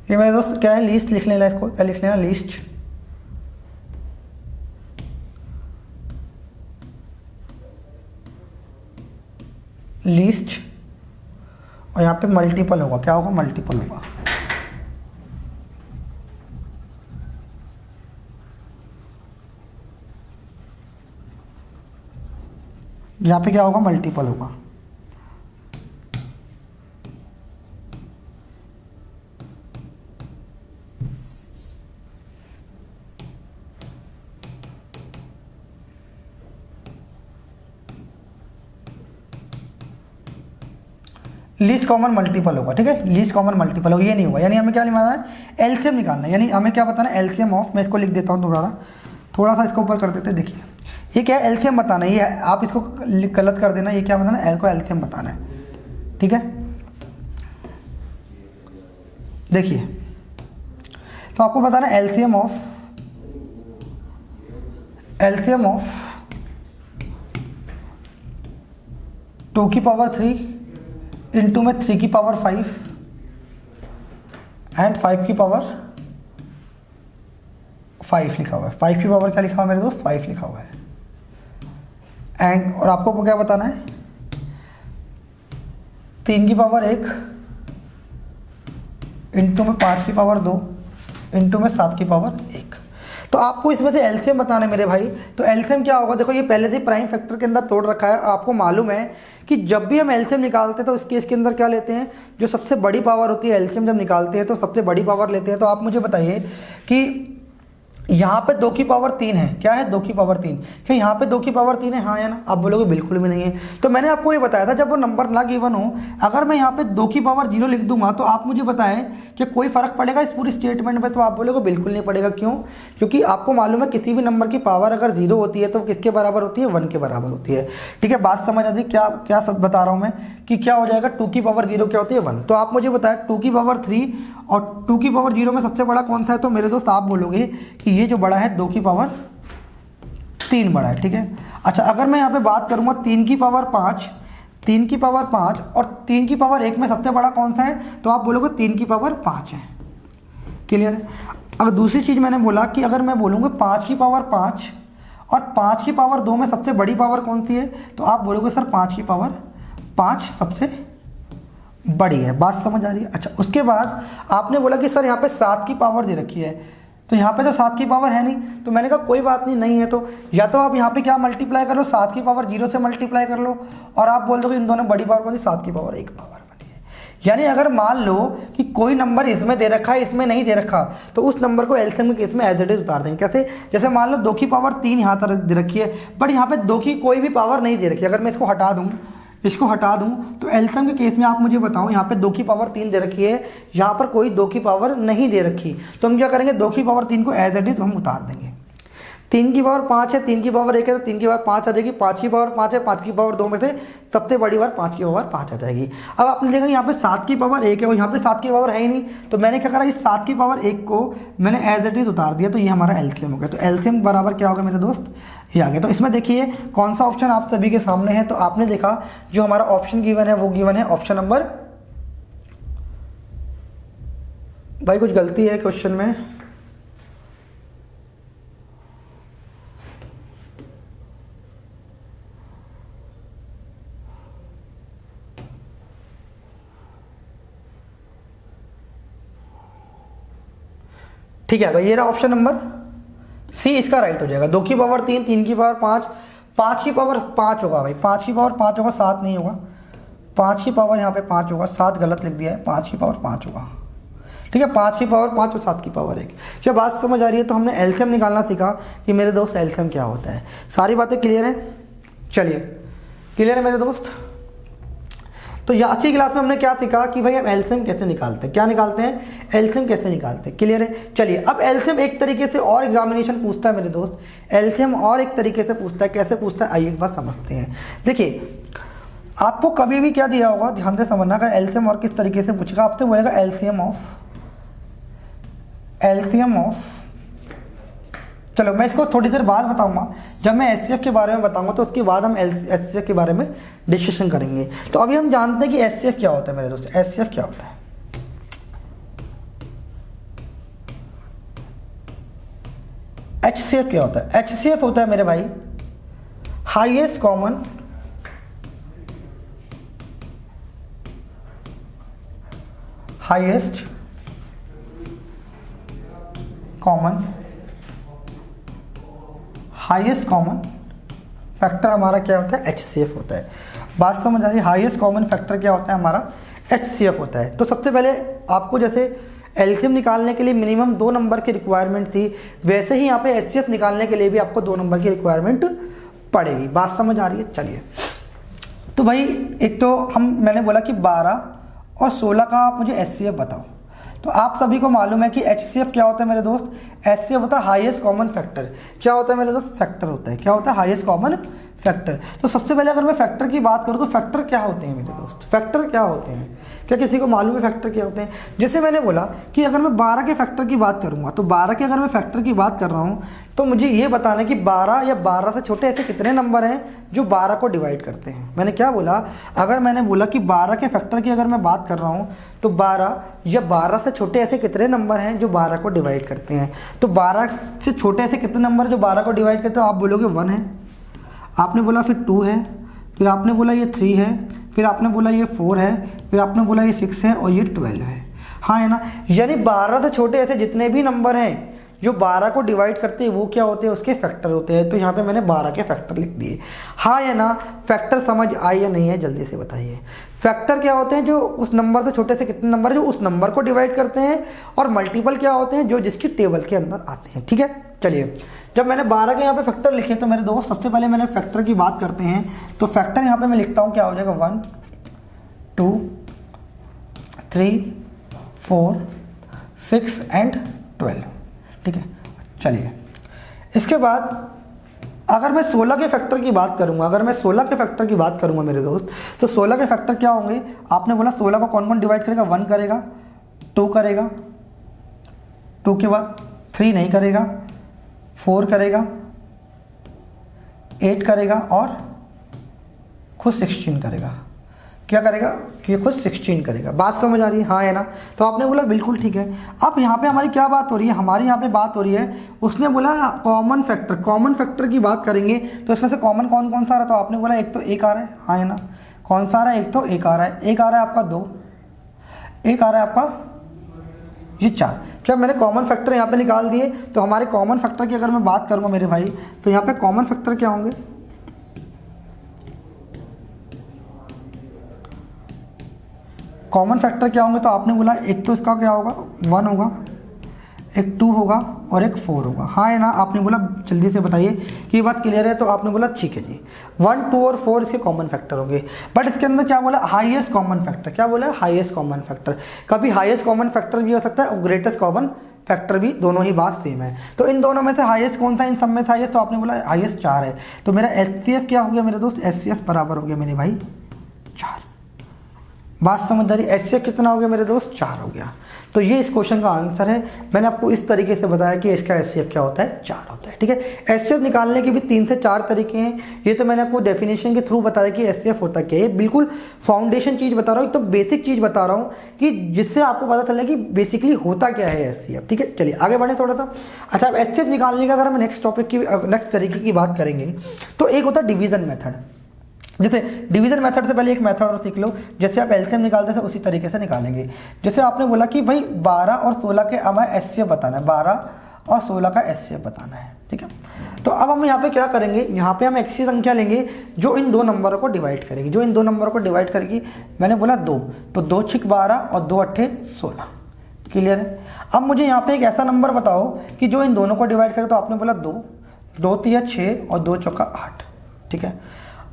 ये मेरे दोस्त क्या है? लीस्ट लिख लेना इसको। क्या लिख लेना? लीस्ट। लीस्ट, और यहाँ पे मल्टीपल होगा। क्या होगा? मल्टीपल होगा। यहाँ पे क्या होगा? मल्टीपल होगा। लीस्ट कॉमन मल्टीपल होगा, ठीक है। लीस्ट कॉमन मल्टीपल होगा, ये नहीं होगा। यानी हमें क्या निकालना है? एलसीएम निकालना है। यानी हमें क्या बताना है? एलसीएम ऑफ, मैं इसको लिख देता हूँ दोबारा, थोड़ा सा इसको ऊपर कर देते हैं। देखिए ये क्या है? एलसीएम बताना है। ये आप इसको गलत कर देना, ये क्या बताना है? एल को एलसीएम बताना है, ठीक है। देखिए तो आपको बताना है एलसीएम ऑफ 2 की पावर 3 इंटू में 3 की पावर 5 एंड 5 की पावर 5 लिखा हुआ है। 5 की पावर क्या लिखा हुआ है मेरे दोस्त? 5 लिखा हुआ है। एंड और आपको क्या बताना है, 3 की पावर 1 इंटू में 5 की पावर 2 इंटू में 7 की पावर 1। तो आपको इसमें से एलसीएम बताना है मेरे भाई। तो एलसीएम क्या होगा, देखो ये पहले से प्राइम फैक्टर के अंदर तोड़ रखा है। आपको मालूम है कि जब भी हम एलसीएम निकालते हैं तो इस केस के अंदर क्या लेते हैं, जो सबसे बड़ी पावर होती है एलसीएम जब निकालते हैं तो सबसे बड़ी पावर लेते हैं। तो आप मुझे बताइए कि यहाँ पे 2 की पावर 3 है, क्या है 2 की पावर 3, क्या यहाँ पे 2 की पावर 3 है, हाँ या ना? आप बोलोगे बिल्कुल भी नहीं है। तो मैंने आपको ये बताया था जब वो नंबर ना गिवन हो, अगर मैं यहाँ पे 2 की पावर 0 लिख दूंगा तो आप मुझे बताएं कि कोई फर्क पड़ेगा इस पूरी स्टेटमेंट में? तो आप बोलोगे बिल्कुल नहीं पड़ेगा। क्यों? क्योंकि आपको मालूम है किसी भी नंबर की पावर अगर 0 होती है तो किसके बराबर होती है, 1 के बराबर होती है। ठीक है, बात समझ आती है क्या क्या सब बता रहा हूँ मैं कि क्या हो जाएगा, 2 की पावर 0 क्या होती है, 1। तो आप मुझे बताएं 2 की पावर 3 और 2 की पावर 0 में सबसे बड़ा कौन सा है? तो मेरे दोस्त आप बोलोगे कि ये जो बड़ा है 2 की पावर 3 बड़ा है। ठीक है, अच्छा अगर मैं यहाँ पे बात करूँगा 3 की पावर 5, 3 की पावर 5 और 3 की पावर 1 में सबसे बड़ा कौन सा है? तो आप बोलोगे 3 की पावर 5 है। क्लियर है? अब दूसरी चीज़ मैंने बोला कि अगर मैं बोलूँगा 5 की पावर 5 और 5 की पावर 2 में सबसे बड़ी पावर कौन सी है? तो आप बोलोगे सर 5 की पावर 5 सबसे बड़ी है। बात समझ आ रही है? अच्छा उसके बाद आपने बोला कि सर यहाँ पे 7 की पावर दे रखी है, तो यहाँ पे तो 7 की पावर है नहीं। तो मैंने कहा कोई बात नहीं है तो या तो आप यहाँ पे क्या मल्टीप्लाई कर लो, 7 की पावर 0 से मल्टीप्लाई कर लो और आप बोल दो कि इन दोनों बड़ी पावर कौन सी, 7 की पावर 1 पावर बनी है। यानी अगर मान लो कि कोई नंबर इसमें दे रखा है इसमें नहीं दे रखा तो उस नंबर को एलसीएम के केस में एज इट इज उतार देंगे। कैसे? जैसे मान लो 2 की पावर 3 यहाँ पर दे रखी है बट यहाँ पे 2 की कोई भी पावर नहीं दे रखी है। अगर मैं इसको हटा दूं तो एलसीएम के केस में आप मुझे बताओ यहाँ पे 2 की पावर 3 दे रखी है, यहाँ पर कोई 2 की पावर नहीं दे रखी, तो हम क्या करेंगे 2 की पावर 3 को एज इट इज हम उतार देंगे। 3 की पावर 5 है, 3 की पावर 1 है तो 3 की पावर 5 आ जाएगी, 5 की पावर 5 है, 5 की पावर 2 में से सबसे बड़ी बार 5 की पावर 5 आ जाएगी। अब आपने देखा यहाँ पे 7 की पावर 1 है और यहाँ पे 7 की पावर है ही नहीं, तो मैंने क्या करा इस 7 की पावर 1 को मैंने एज इट इज उतार दिया, तो ये हमारा एलसीएम हो गया। तो एलसीएम बराबर क्या होगा मेरे दोस्त, ये आ गया। तो इसमें देखिए कौन सा ऑप्शन आप सभी के सामने है, तो आपने देखा जो हमारा ऑप्शन गिवन है वो गिवन है ऑप्शन नंबर, भाई कुछ गलती है क्वेश्चन में, ठीक है भाई ये रहा ऑप्शन नंबर सी, इसका राइट हो जाएगा। 2 की पावर 3, 3 की पावर 5, 5 की पावर 5 होगा भाई, 5 की पावर 5 होगा, 7 नहीं होगा, 5 की पावर यहाँ पे 5 होगा, 7 गलत लिख दिया है, 5 की पावर 5 होगा। ठीक है, 5 की पावर 5 और 7 की पावर 1। क्या बात समझ आ रही है? तो हमने एलसीएम निकालना सीखा कि मेरे दोस्त एलसीएम क्या होता है। सारी बातें क्लियर है? चलिए क्लियर है मेरे दोस्त। तो आज की क्लास में हमने क्या सीखा कि भाई हम एलसीएम कैसे निकालते हैं, क्या निकालते हैं, एलसीएम कैसे निकालते हैं। क्लियर है? चलिए अब एलसीएम एक तरीके से और एग्जामिनेशन पूछता है मेरे दोस्त, एलसीएम और एक तरीके से पूछता है। कैसे पूछता है आइए एक बार समझते हैं। देखिए आपको कभी भी क्या दिया होगा, ध्यान से समझना, अगर एलसीएम और किस तरीके से पूछेगा आपसे बोलेगा एलसीएम ऑफ, चलो मैं इसको थोड़ी देर बाद बताऊंगा, जब मैं एचसीएफ के बारे में बताऊंगा तो उसके बाद हम एचसीएफ के बारे में डिस्कशन करेंगे। तो अभी हम जानते हैं कि एचसीएफ क्या होता है मेरे दोस्त। एचसीएफ क्या होता है? एचसीएफ क्या होता है? एचसीएफ होता है मेरे भाई highest common highest common factor हमारा क्या होता है? एचसीएफ होता है। बात समझ आ रही है? हाईएस्ट कॉमन फैक्टर क्या होता है हमारा? एचसीएफ होता है। तो सबसे पहले आपको जैसे एलसीएम निकालने के लिए मिनिमम 2 नंबर की रिक्वायरमेंट थी, वैसे ही यहाँ पे एचसीएफ निकालने के लिए भी आपको 2 नंबर की रिक्वायरमेंट पड़ेगी। बात समझ आ रही है? चलिए तो भाई एक तो मैंने बोला कि 12 और 16 का आप मुझे एचसीएफ बताओ। तो आप सभी को मालूम है कि एचसीएफ क्या होता है मेरे दोस्त? एचसीएफ होता है हाईएस्ट कॉमन फैक्टर। क्या होता है मेरे दोस्त? फैक्टर होता है। क्या होता है? Highest common factor. तो सबसे पहले अगर मैं फैक्टर की बात करूं तो फैक्टर क्या होते हैं मेरे दोस्त? फैक्टर क्या होते हैं? क्या किसी को मालूम है फैक्टर क्या होते हैं? जैसे मैंने बोला कि अगर मैं 12 के फैक्टर की बात करूंगा तो 12 के अगर मैं फैक्टर की बात कर रहा हूं तो मुझे ये बताना है कि 12 या 12 से छोटे ऐसे कितने नंबर हैं जो 12 को डिवाइड करते हैं। मैंने क्या बोला? अगर मैंने बोला कि 12 के फैक्टर की अगर मैं बात कर रहा हूँ तो 12 या 12 से छोटे ऐसे कितने नंबर हैं जो 12 को डिवाइड करते हैं। तो 12 से छोटे ऐसे कितने नंबर जो 12 को डिवाइड करते हैं? आप बोलोगे 1 है। आपने बोला फिर 2 है, फिर आपने बोला ये 3 है, फिर आपने बोला ये 4 है, फिर आपने बोला ये 6 है और ये 12 है। हाँ है ना, यानी 12 से छोटे ऐसे जितने भी नंबर हैं जो 12 को डिवाइड करते हैं वो क्या होते हैं, उसके फैक्टर होते हैं। तो यहाँ पे मैंने 12 के फैक्टर लिख दिए। हाँ या ना, फैक्टर समझ आई या नहीं है, जल्दी से बताइए। फैक्टर क्या होते हैं, जो उस नंबर से छोटे से कितने नंबर जो उस नंबर को डिवाइड करते हैं, और मल्टीपल क्या होते हैं, जो जिसकी टेबल के अंदर आते हैं। ठीक है, चलिए जब मैंने 12 के यहाँ पे फैक्टर लिखे तो मेरे दोस्त सबसे पहले मैंने फैक्टर की बात करते हैं। तो फैक्टर यहाँ पे मैं लिखता हूँ, क्या हो जाएगा 1 2 3 4 6 एंड 12। ठीक है, चलिए इसके बाद अगर मैं 16 के फैक्टर की बात करूंगा, अगर मैं 16 के फैक्टर की बात करूंगा मेरे दोस्त, तो 16 के फैक्टर क्या होंगे। आपने बोला 16 को कौन कौन डिवाइड करेगा, 1 करेगा, 2 करेगा, 2 के बाद 3 नहीं करेगा, 4 करेगा, 8 करेगा और खुद 16 करेगा। क्या करेगा, ये खुद 16 करेगा। बात समझ आ रही है, हाँ है ना। तो आपने बोला बिल्कुल ठीक है। अब यहाँ पे हमारी क्या बात हो रही है, हमारी यहाँ पे बात हो रही है, उसने बोला कॉमन फैक्टर, कॉमन फैक्टर की बात करेंगे तो इसमें से कॉमन कौन कौन सा आ रहा है। तो आपने बोला एक तो 1 आ रहा है, हाँ है ना। कौन सा आ रहा है, एक तो 1 आ रहा है, 1 आ रहा है आपका 2, 1 आ रहा है आपका ये 4। क्या मैंने कॉमन फैक्टर यहाँ पे निकाल दिए। तो हमारे कॉमन फैक्टर की अगर मैं बात करूँगा मेरे भाई, तो यहाँ पे कॉमन फैक्टर क्या होंगे, कॉमन फैक्टर क्या होंगे। तो आपने बोला एक तो इसका क्या होगा 1 होगा, एक 2 होगा और एक 4 होगा। हाँ है ना, आपने बोला जल्दी से बताइए कि ये बात क्लियर है। तो आपने बोला ठीक है जी, 1 2 और 4 इसके कॉमन फैक्टर होंगे। बट इसके अंदर क्या बोला, हाईएस्ट कॉमन फैक्टर। क्या बोला, हाईएस्ट कॉमन फैक्टर। कभी हाईएस्ट कॉमन फैक्टर भी हो सकता है और ग्रेटेस्ट कॉमन फैक्टर भी, दोनों ही बात सेम है। तो इन दोनों में से हाईएस्ट कौन था, इन सब में से हाईएस्ट। तो आपने बोला हाईएस्ट 4 है। तो मेरा एचसीएफ क्या हो गया मेरे दोस्त, एचसीएफ बराबर हो गया मेरे भाई 4। बात समझदारी, एचसीएफ कितना हो गया मेरे दोस्त, 4 हो गया। तो ये इस क्वेश्चन का आंसर है। मैंने आपको इस तरीके से बताया कि इसका एचसीएफ क्या होता है, 4 होता है। ठीक है, एचसीएफ निकालने के भी 3 से 4 तरीके हैं। ये तो मैंने आपको डेफिनेशन के थ्रू बताया कि एचसीएफ होता क्या है। बिल्कुल फाउंडेशन चीज़ बता रहा हूँ, तो बेसिक चीज़ बता रहा हूँ कि जिससे आपको पता चले कि बेसिकली होता क्या है एचसीएफ। ठीक है, चलिए आगे बढ़े थोड़ा सा। अच्छा, अब एचसीएफ निकालने का अगर हम नेक्स्ट टॉपिक की, नेक्स्ट तरीके की बात करेंगे, तो एक होता है डिवीजन मेथड। जैसे डिवीजन मेथड से पहले एक मेथड और सीख लो, जैसे आप एलसीएम निकालते थे उसी तरीके से निकालेंगे। जैसे आपने बोला कि भाई 12 और 16 के हमें एचसीएफ बताना है, 12 और 16 का एचसीएफ बताना है। ठीक है, तो अब हम यहाँ पे क्या करेंगे, यहाँ पे हम ऐसी संख्या लेंगे जो इन दो नंबरों को डिवाइड करेगी, जो इन दो नंबरों को डिवाइड करेगी। मैंने बोला 2, तो 2 6 12 और 2 8 16। क्लियर है। अब मुझे यहाँ पे एक ऐसा नंबर बताओ कि जो इन दोनों को डिवाइड करे। तो आपने बोला 2, 2 3 6 और 2 4 8। ठीक है,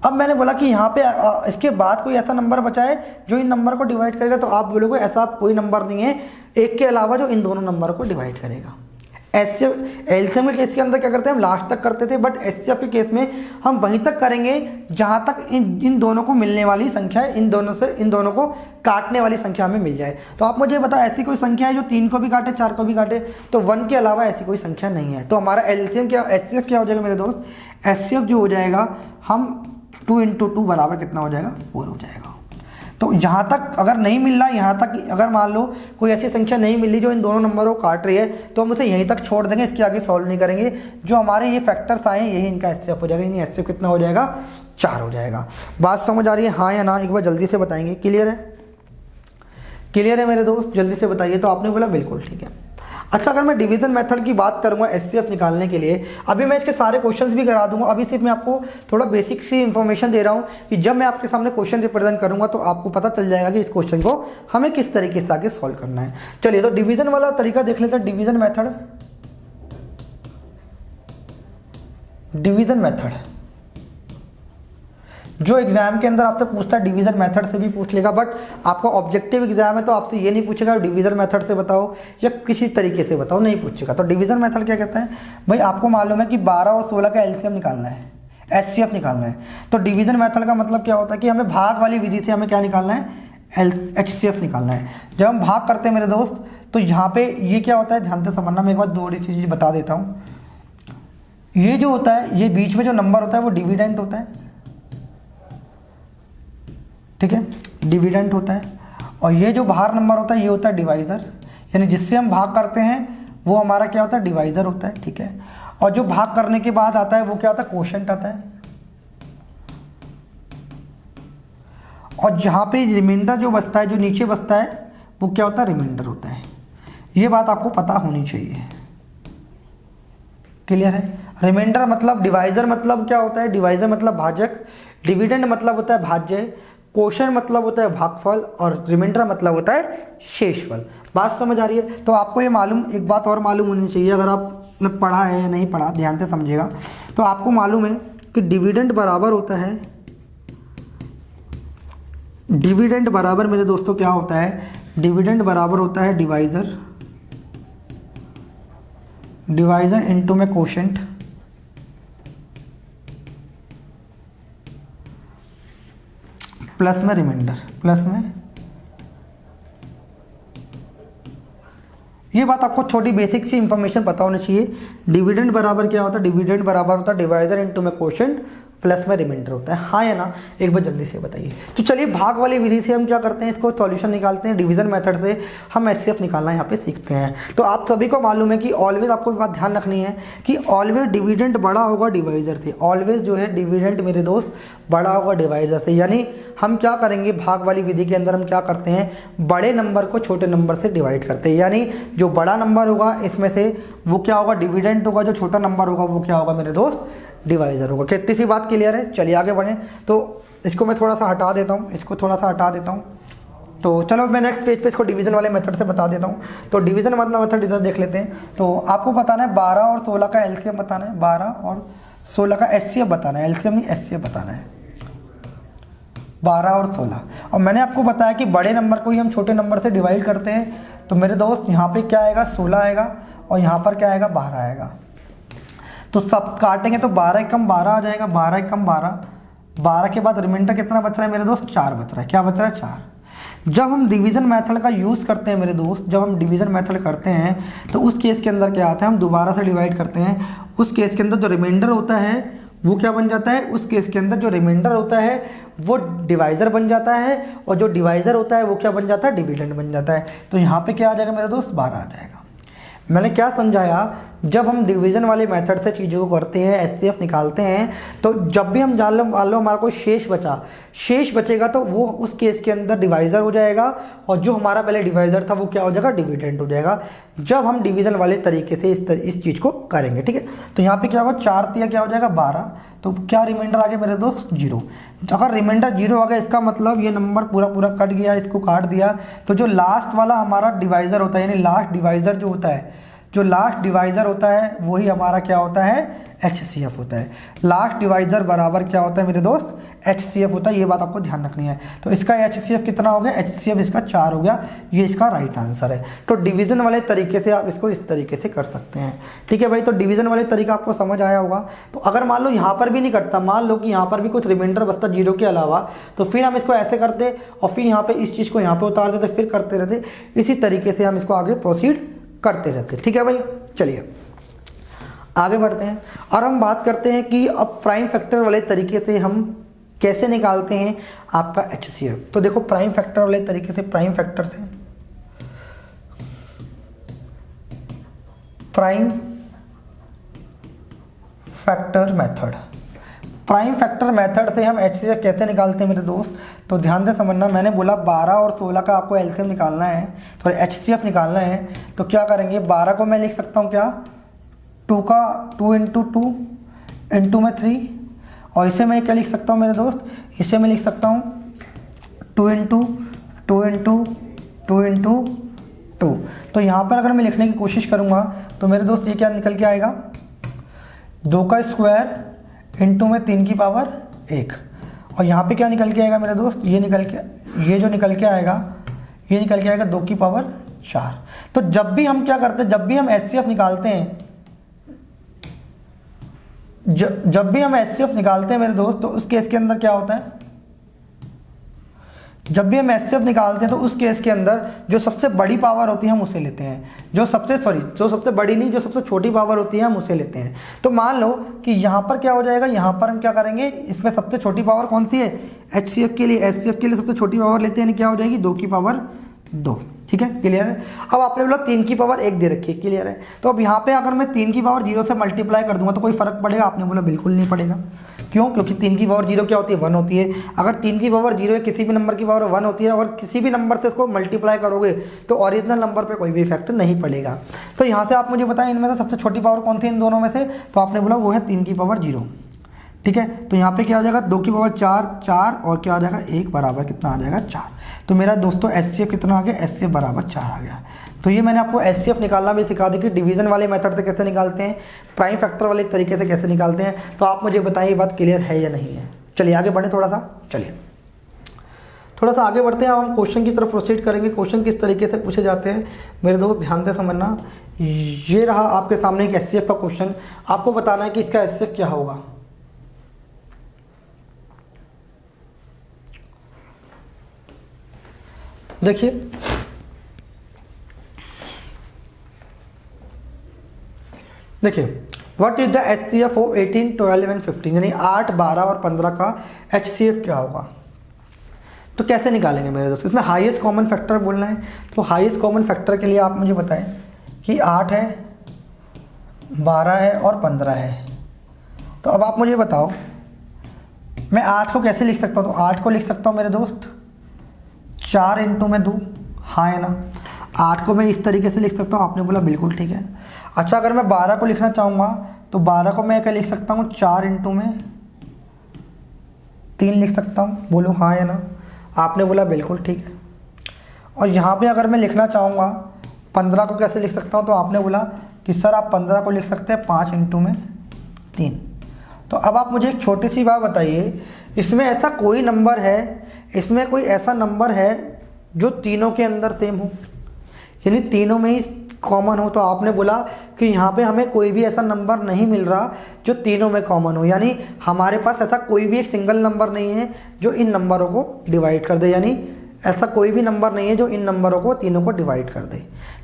अब मैंने बोला कि यहाँ पे इसके बाद कोई ऐसा नंबर बचा है जो इन नंबर को डिवाइड करेगा। तो आप बोलोगे ऐसा कोई नंबर नहीं है एक के अलावा जो इन दोनों नंबर को डिवाइड करेगा। एलसीएम के केस के अंदर क्या करते हैं, हम लास्ट तक करते थे, बट एचसीएफ के केस में हम वहीं तक करेंगे जहाँ तक इन दोनों को मिलने वाली संख्या, इन दोनों को काटने वाली संख्या हमें मिल जाए। तो आप मुझे बताओ ऐसी कोई संख्या है जो 3 को भी काटे 4 को भी काटे। तो 1 के अलावा ऐसी कोई संख्या नहीं है। तो हमारा एलसीएम क्या, एचसीएफ क्या हो जाएगा मेरे दोस्त, एचसीएफ जो हो जाएगा, हम 2 × 2 बराबर कितना हो जाएगा, 4 हो जाएगा। तो यहाँ तक अगर नहीं मिल रहा, यहाँ तक अगर मान लो कोई ऐसी संख्या नहीं मिली जो इन दोनों नंबरों को काट रही है, तो हम उसे यहीं तक छोड़ देंगे, इसके आगे सॉल्व नहीं करेंगे। जो हमारे ये फैक्टर्स आए यही इनका एचसीएफ हो जाएगा। यानी एचसीएफ कितना हो जाएगा, 4 हो जाएगा। बात समझ आ रही है, हाँ या ना, एक बार जल्दी से बताएंगे। क्लियर है, क्लियर है मेरे दोस्त, जल्दी से बताइए। तो आपने बोला बिल्कुल ठीक है। अच्छा, अगर मैं डिवीजन मेथड की बात करूंगा एचसीएफ निकालने के लिए, अभी मैं इसके सारे क्वेश्चंस भी करा दूंगा। अभी सिर्फ मैं आपको थोड़ा बेसिक सी इन्फॉर्मेशन दे रहा हूं कि जब मैं आपके सामने क्वेश्चन रिप्रेजेंट करूंगा तो आपको पता चल जाएगा कि इस क्वेश्चन को हमें किस तरीके से आगे सॉल्व करना है। चलिए, तो डिवीजन वाला तरीका देख लेते हैं। डिवीजन मेथड जो एग्जाम के अंदर आपसे पूछता है, डिवीजन मेथड से भी पूछ लेगा, बट आपका ऑब्जेक्टिव एग्जाम है तो आपसे ये नहीं पूछेगा डिवीजन मेथड से बताओ या किसी तरीके से बताओ, नहीं पूछेगा। तो डिवीजन मेथड क्या कहता है, भाई आपको मालूम है कि 12 और 16 का एलसीएम निकालना है, एचसीएफ निकालना है। तो डिवीजन मेथड का मतलब क्या होता है कि हमें भाग वाली विधि से हमें क्या निकालना है, एचसीएफ निकालना है। जब हम भाग करते हैं मेरे दोस्त, तो यहाँ पे ये क्या होता है, ध्यान से समझना। मैं एक बार दो चीज़ बता देता हूँ। ये जो होता है, ये बीच में जो नंबर होता है वो डिविडेंट होता है। ठीक है, डिविडेंट होता है। और ये जो बाहर नंबर होता है ये होता है डिवाइज़र, यानी जिससे हम भाग करते हैं वो हमारा क्या होता है, डिवाइज़र होता है। ठीक है, और जो भाग करने के बाद आता है वो क्या होता है, कोशेंट आता है। और जहाँ पे रिमाइंडर जो बचता है, जो नीचे बचता है, वो क्या होता है, रिमाइंडर होता है। ये बात आपको पता होनी चाहिए। क्लियर है? रिमाइंडर मतलब डिवाइजर, मतलब क्या होता है, डिवाइजर मतलब भाजक, डिविडेंड मतलब होता है भाज्य, क्वोशंट मतलब होता है भागफल, और रिमाइंडर मतलब होता है शेषफल। बात समझ आ रही है? तो आपको ये मालूम, एक बात और मालूम होनी चाहिए, अगर आपने पढ़ा है या नहीं पढ़ा, ध्यान से समझिएगा। तो आपको मालूम है कि डिविडेंड बराबर होता है, डिविडेंड बराबर मेरे दोस्तों क्या होता है, डिविडेंड बराबर होता है डिवाइजर, डिवाइजर इनटू में क्वोशंट प्लस में रिमाइंडर, प्लस में। ये बात आपको छोटी बेसिक सी इंफॉर्मेशन पता होनी चाहिए। डिविडेंड बराबर क्या होता है, डिविडेंड बराबर होता है डिवाइजर इनटू में क्वोशंट प्लस में रिमाइंडर होता है। हाँ या ना, एक बार जल्दी से बताइए। तो चलिए भाग वाली विधि से हम क्या करते हैं, इसको सॉल्यूशन निकालते हैं। डिवीजन मेथड से हम एचसीएफ निकालना यहाँ पे सीखते हैं। तो आप सभी को मालूम है कि ऑलवेज आपको बात ध्यान रखनी है कि ऑलवेज डिविडेंड बड़ा होगा डिवाइजर से। ऑलवेज जो है डिविडेंड मेरे दोस्त बड़ा होगा डिवाइजर से। यानी हम क्या करेंगे, भाग वाली विधि के अंदर हम क्या करते हैं, बड़े नंबर को छोटे नंबर से डिवाइड करते हैं। यानी जो बड़ा नंबर होगा इसमें से वो क्या होगा, डिविडेंड होगा, जो छोटा नंबर होगा वो क्या होगा मेरे दोस्त, डिवाइजर होगा। कितनी सी बात क्लियर है? चलिए आगे बढ़ें। तो इसको मैं थोड़ा सा हटा देता हूँ, इसको थोड़ा सा हटा देता हूँ। तो चलो मैं नेक्स्ट पेज पे इसको डिवीजन वाले मेथड से बता देता हूँ। तो डिवीजन मतलब मेथड इधर देख लेते हैं। तो आपको बताना है 12 और 16 का एलसीएम बताना है, 12 और 16 का एचसीएफ बताना है, एलसीएम नहीं एचसीएफ बताना है, 12 और 16। और मैंने आपको बताया कि बड़े नंबर को ही हम छोटे नंबर से डिवाइड करते हैं। तो मेरे दोस्त यहाँ पे क्या आएगा, 16 आएगा, और यहाँ पर क्या आएगा, 12 आएगा। तो सब काटेंगे तो 12 कम 12 आ जाएगा, 12 कम 12, 12 के बाद रिमाइंडर कितना बच रहा है मेरे दोस्त, 4 बच रहा है। क्या बच रहा है, 4। जब हम डिवीज़न मेथड का यूज़ करते हैं मेरे दोस्त, जब हम डिवीज़न मेथड करते हैं तो उस केस के अंदर क्या आता है, हम दोबारा से डिवाइड करते हैं। उस केस के अंदर जो रिमाइंडर होता है वो क्या बन जाता है, उस केस के अंदर जो रिमाइंडर होता है वो डिवाइज़र बन जाता है, और जो डिवाइज़र होता है वो क्या बन जाता है, डिविडेंड बन जाता है। तो यहाँ पे क्या आ जाएगा मेरे दोस्त, 12 आ जाएगा। मैंने क्या समझाया, जब हम डिवीज़न वाले मेथड से चीज़ों को करते हैं, एचसीएफ निकालते हैं, तो जब भी हम मान लो हमारा कोई शेष बचेगा तो वो उस केस के अंदर डिवाइज़र हो जाएगा, और जो हमारा पहले डिवाइज़र था वो क्या हो जाएगा, डिविडेंड हो जाएगा। जब हम डिवीज़न वाले तरीके से इस चीज़ को करेंगे, ठीक है। तो यहाँ पे क्या होगा, 4 तिया क्या हो जाएगा, 12। तो क्या रिमाइंडर आ गया मेरे दोस्त, 0। अगर रिमाइंडर 0 आ गया इसका मतलब ये नंबर पूरा कट गया, इसको काट दिया। तो जो लास्ट वाला हमारा डिवाइज़र होता है, यानी लास्ट डिवाइज़र जो होता है, जो लास्ट डिवाइज़र होता है वही हमारा क्या होता है, एचसीएफ होता है। लास्ट डिवाइज़र बराबर क्या होता है मेरे दोस्त, एचसीएफ होता है। ये बात आपको ध्यान रखनी है। तो इसका एचसीएफ कितना हो गया, एचसीएफ इसका 4 हो गया। ये इसका राइट आंसर है। तो डिवीज़न वाले तरीके से आप इसको इस तरीके से कर सकते हैं, ठीक है भाई। तो डिवीज़न वाले तरीका आपको समझ आया होगा। तो अगर मान लो यहाँ पर भी नहीं कटता, मान लो कि यहाँ पर भी कुछ रिमाइंडर बचता 0 के अलावा, तो फिर हम इसको ऐसे करते और फिर यहाँ पर इस चीज़ को यहाँ पर उतार देते, फिर करते रहते। इसी तरीके से हम इसको आगे प्रोसीड करते रहते, ठीक है भाई। चलिए आगे बढ़ते हैं और हम बात करते हैं कि अब प्राइम फैक्टर वाले तरीके से हम कैसे निकालते हैं आपका एचसीएफ। तो देखो प्राइम फैक्टर वाले तरीके से, प्राइम फैक्टर से, prime factor method, prime factor method से हम एचसीएफ कैसे निकालते हैं मेरे दोस्त। तो ध्यान से समझना, मैंने बोला 12 और 16 का आपको एलसीएम निकालना है, तो एचसीएफ निकालना है। तो क्या करेंगे, 12 को मैं लिख सकता हूँ क्या, 2 का 2 इंटू 2 इंटू में 3, और इसे मैं क्या लिख सकता हूँ मेरे दोस्त, इसे मैं लिख सकता हूँ 2 इंटू 2 इंटू 2 इंटू 2। तो यहाँ पर अगर मैं लिखने की कोशिश करूँगा तो मेरे दोस्त ये क्या निकल के आएगा, 2 का स्क्वायर इंटू में 3 की पावर 1। और यहाँ पे क्या निकल के आएगा मेरे दोस्त, ये जो निकल के आएगा, ये निकल के आएगा 2 की पावर 4। तो जब भी हम क्या करते हैं, जब भी हम एचसीएफ निकालते हैं, जब भी हम एचसीएफ निकालते हैं मेरे दोस्त, तो उस केस के अंदर क्या होता है, जब भी हम एचसीएफ निकालते हैं तो उस केस के अंदर जो सबसे बड़ी पावर होती है हम उसे लेते हैं, जो सबसे बड़ी नहीं, जो सबसे छोटी पावर होती है हम उसे लेते हैं। तो मान लो कि यहाँ पर क्या हो जाएगा, यहाँ पर हम क्या करेंगे, इसमें सबसे छोटी पावर कौन सी है, एचसीएफ के लिए सबसे छोटी पावर लेते हैं, क्या हो जाएगी, 2 की पावर 2। ठीक है, क्लियर है। अब आपने बोला 3 की पावर 1 दे रखी है, क्लियर है। तो अब यहाँ पे अगर मैं 3 की पावर 0 से मल्टीप्लाई कर दूंगा तो कोई फर्क पड़ेगा? आपने बोला बिल्कुल नहीं पड़ेगा। क्यों? क्योंकि 3 की पावर 0 क्या होती है? 1 होती है। अगर 3 की पावर 0 है, किसी भी नंबर की पावर 1 होती है और किसी भी नंबर से इसको मल्टीप्लाई करोगे तो ओरिजिनल नंबर पे कोई भी इफेक्ट नहीं पड़ेगा। तो यहाँ से आप मुझे बताएं इनमें से सबसे छोटी पावर कौन सी इन दोनों में से? तो आपने बोला वो है 3 की पावर 0, ठीक है। तो यहाँ पे क्या हो जाएगा? 2 की पावर 4, 4 और क्या आ जाएगा 1 बराबर कितना आ जाएगा? 4। तो मेरा दोस्तों HCF कितना आ गया? HCF बराबर 4 आ गया। तो ये मैंने आपको HCF निकालना भी सिखा दी कि डिवीजन वाले मेथड से कैसे निकालते हैं, प्राइम फैक्टर वाले तरीके से कैसे निकालते हैं। तो आप मुझे बताइए ये बात क्लियर है या नहीं है। चलिए आगे बढ़े थोड़ा सा, चलिए थोड़ा सा आगे बढ़ते हैं। अब हम क्वेश्चन की तरफ प्रोसीड करेंगे। क्वेश्चन किस तरीके से पूछे जाते हैं मेरे दोस्त ध्यान से समझना। ये रहा आपके सामने एक HCF का क्वेश्चन, आपको बताना है कि इसका HCF क्या होगा। देखिए what is the HCF of 18, 12 and 15, यानी 8, 12 और 15 का HCF क्या होगा। तो कैसे निकालेंगे मेरे दोस्त? इसमें हाईएस्ट कॉमन फैक्टर बोलना है। तो हाईएस्ट कॉमन फैक्टर के लिए आप मुझे बताएं कि 8 है, 12 है और 15 है। तो अब आप मुझे बताओ मैं 8 को कैसे लिख सकता हूँ? तो 8 को लिख सकता हूँ मेरे दोस्त 4 इंटू में 2, हाँ है ना। 8 को मैं इस तरीके से लिख सकता हूँ, आपने बोला बिल्कुल ठीक है। अच्छा अगर मैं 12 को लिखना चाहूँगा तो 12 को मैं क्या लिख सकता हूँ? 4 इंटू में 3 लिख सकता हूँ, बोलो हाँ है ना। आपने बोला बिल्कुल ठीक है। और यहाँ पे अगर मैं लिखना चाहूँगा 15 को कैसे लिख सकता हूँ? तो आपने बोला कि सर आप 15 को लिख सकते हैं 5 इंटू में 3। तो अब आप मुझे एक छोटी सी बात बताइए, इसमें ऐसा कोई नंबर है, इसमें कोई ऐसा नंबर है जो तीनों के अंदर सेम हो, यानी तीनों में ही कॉमन हो? तो आपने बोला कि यहाँ पे हमें कोई भी ऐसा नंबर नहीं मिल रहा जो तीनों में कॉमन हो, यानी हमारे पास ऐसा कोई भी एक सिंगल नंबर नहीं है जो इन नंबरों को डिवाइड कर दे, यानी ऐसा कोई भी नंबर नहीं है जो इन नंबरों को तीनों को डिवाइड कर दे।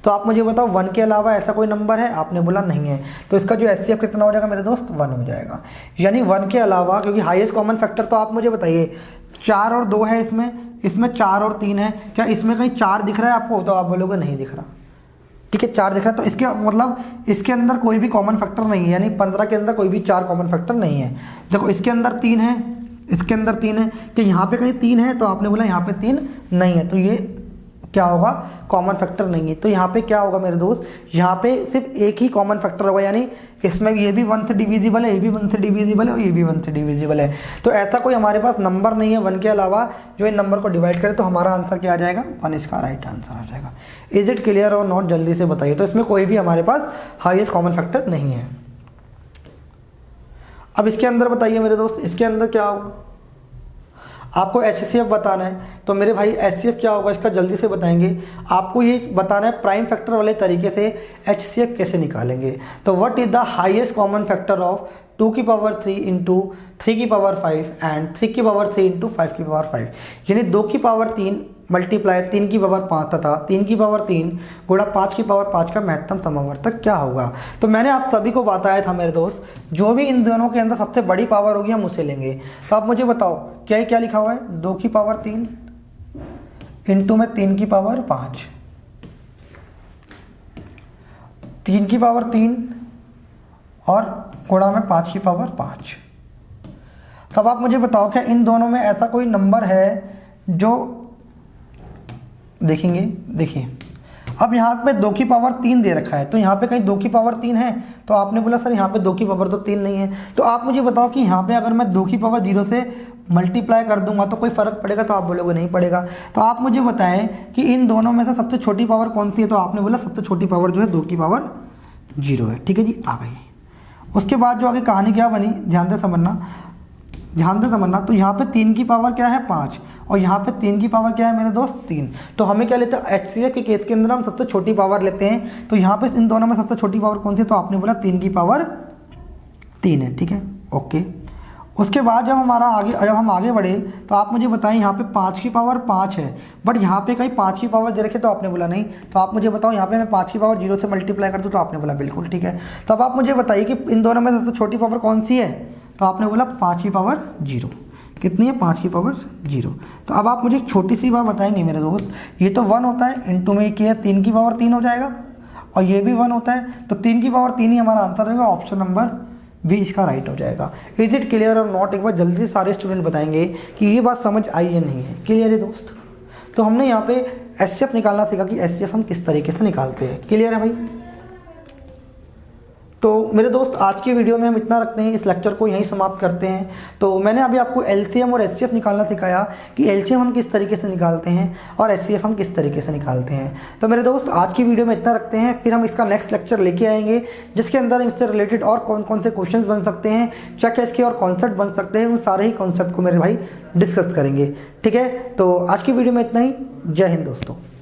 तो आप मुझे बताओ 1 के अलावा ऐसा कोई नंबर है? आपने बोला नहीं है। तो इसका जो HCF कितना हो जाएगा मेरे दोस्त? 1 हो जाएगा। यानी 1 के अलावा, क्योंकि हाईएस्ट कॉमन फैक्टर तो आप मुझे बताइए 4 और 2 है, इसमें 4 और 3 है, क्या इसमें कहीं 4 दिख रहा है आपको? तो आप बोलोगे नहीं दिख रहा, ठीक है 4 दिख रहा है। तो इसके मतलब इसके अंदर कोई भी कॉमन फैक्टर नहीं है, यानी 15 के अंदर कोई भी 4 कॉमन फैक्टर नहीं है। देखो इसके अंदर 3 है, इसके अंदर 3 है, कि यहाँ पे कहीं 3 है? तो आपने बोला यहाँ पे 3 नहीं है, तो ये क्या होगा? कॉमन फैक्टर नहीं है। तो यहाँ पे क्या होगा मेरे दोस्त? यहाँ पे सिर्फ एक ही कॉमन फैक्टर होगा, यानी इसमें ये भी 1 से डिविजिबल है, ये भी 1 से डिविजिबल है और ये भी 1 से डिविजिबल है। तो ऐसा कोई हमारे पास नंबर नहीं है 1 के अलावा जो इन नंबर को डिवाइड करे। तो हमारा आंसर क्या आ जाएगा? 1 इसका राइट आंसर आ जाएगा। इज इट क्लियर और नॉट? जल्दी से बताइए। तो इसमें कोई भी हमारे पास हाईएस्ट कॉमन फैक्टर नहीं है। अब इसके अंदर बताइए मेरे दोस्त, इसके अंदर क्या होगा? आपको HCF बताना है। तो मेरे भाई HCF क्या होगा इसका जल्दी से बताएंगे। आपको ये बताना है प्राइम फैक्टर वाले तरीके से HCF कैसे निकालेंगे। तो what is the highest common factor of 2 की पावर 3 इंटू 3 की पावर 5 एंड 3 की पावर 3 इंटू 5 की पावर 5, यानी 2 की पावर 3 मल्टीप्लाई 3 की पावर 5 तथा 3 की पावर 3 गुणा 5 की पावर 5 का महत्तम समवर्तक क्या होगा। तो मैंने आप सभी को बताया था मेरे दोस्त, जो भी इन दोनों के अंदर सबसे बड़ी पावर होगी हम उसे लेंगे। तो आप मुझे बताओ क्या लिखा हुआ है? 2 की पावर 3 इंटू में 3 की पावर 5, 3 की पावर 3 और गुणा में 5 की पावर 5। तब आप मुझे बताओ क्या इन दोनों में ऐसा कोई नंबर है जो देखेंगे? देखिए अब यहाँ पे 2 की पावर 3 दे रखा है, तो यहाँ पे कहीं 2 की पावर 3 है? तो आपने बोला सर यहाँ पे 2 की पावर तो 3 नहीं है। तो आप मुझे बताओ कि यहाँ पे अगर मैं 2 की पावर 0 से मल्टीप्लाई कर दूंगा तो कोई फ़र्क पड़ेगा? तो आप बोलोगे नहीं पड़ेगा। तो आप मुझे बताएं कि इन दोनों में से सबसे छोटी पावर कौन सी है? तो आपने बोला सबसे छोटी पावर जो है 2 की पावर 0 है। ठीक है जी, आ गई। उसके बाद जो आगे कहानी क्या बनी ध्यान से समझना। तो यहाँ पे 3 की पावर क्या है? 5 और यहाँ पे 3 की पावर क्या है मेरे दोस्त? 3। तो हमें क्या लेते हैं? HCF के केस के अंदर हम सबसे छोटी पावर लेते हैं। तो यहाँ पे इन दोनों में सबसे छोटी पावर कौन सी है? तो आपने बोला 3 की पावर 3 है। ठीक है, ओके। उसके बाद जब हम आगे बढ़े तो आप मुझे बताएं यहाँ पे 5 की पावर 5 है, बट यहाँ पे कहीं 5 की पावर दे रखे, तो आपने बोला नहीं। तो आप मुझे बताओ यहाँ पे मैं 5 की पावर 0 से मल्टीप्लाई कर दूँ? तो आपने बोला बिल्कुल ठीक है। तो अब आप मुझे बताइए कि इन दोनों में सबसे छोटी पावर कौन सी है? तो आपने बोला 5 की पावर 0। कितनी है 5 की पावर 0। तो अब आप मुझे एक छोटी सी बात बताएंगे मेरे दोस्त, ये तो 1 होता है, इनटू में किया 3 की पावर 3 हो जाएगा, और ये भी 1 होता है, तो 3 की पावर 3 ही हमारा आंसर रहेगा, ऑप्शन नंबर बी इसका राइट हो जाएगा। इज इट क्लियर और नॉट? एक बार जल्दी से सारे स्टूडेंट बताएंगे कि ये बात समझ आई या नहीं है। क्लियर है दोस्त? तो हमने यहाँ पे एचसीएफ निकालना सीखा कि एचसीएफ हम किस तरीके से निकालते हैं। क्लियर है भाई? तो मेरे दोस्त आज की वीडियो में हम इतना रखते हैं, इस लेक्चर को यहीं समाप्त करते हैं। तो मैंने अभी आपको एलसीएम और एचसीएफ निकालना सिखाया कि एलसीएम हम किस तरीके से निकालते हैं और एचसीएफ हम किस तरीके से निकालते हैं। तो मेरे दोस्त आज की वीडियो में इतना रखते हैं, फिर हम इसका नेक्स्ट लेक्चर लेके आएंगे जिसके अंदर इससे रिलेटेड और कौन कौन से क्वेश्चंस बन सकते हैं, क्या क्या इसके और कॉन्सेप्ट बन सकते हैं, उन सारे ही कॉन्सेप्ट को मेरे भाई डिस्कस करेंगे। ठीक है, तो आज की वीडियो में इतना ही। जय हिंद दोस्तों।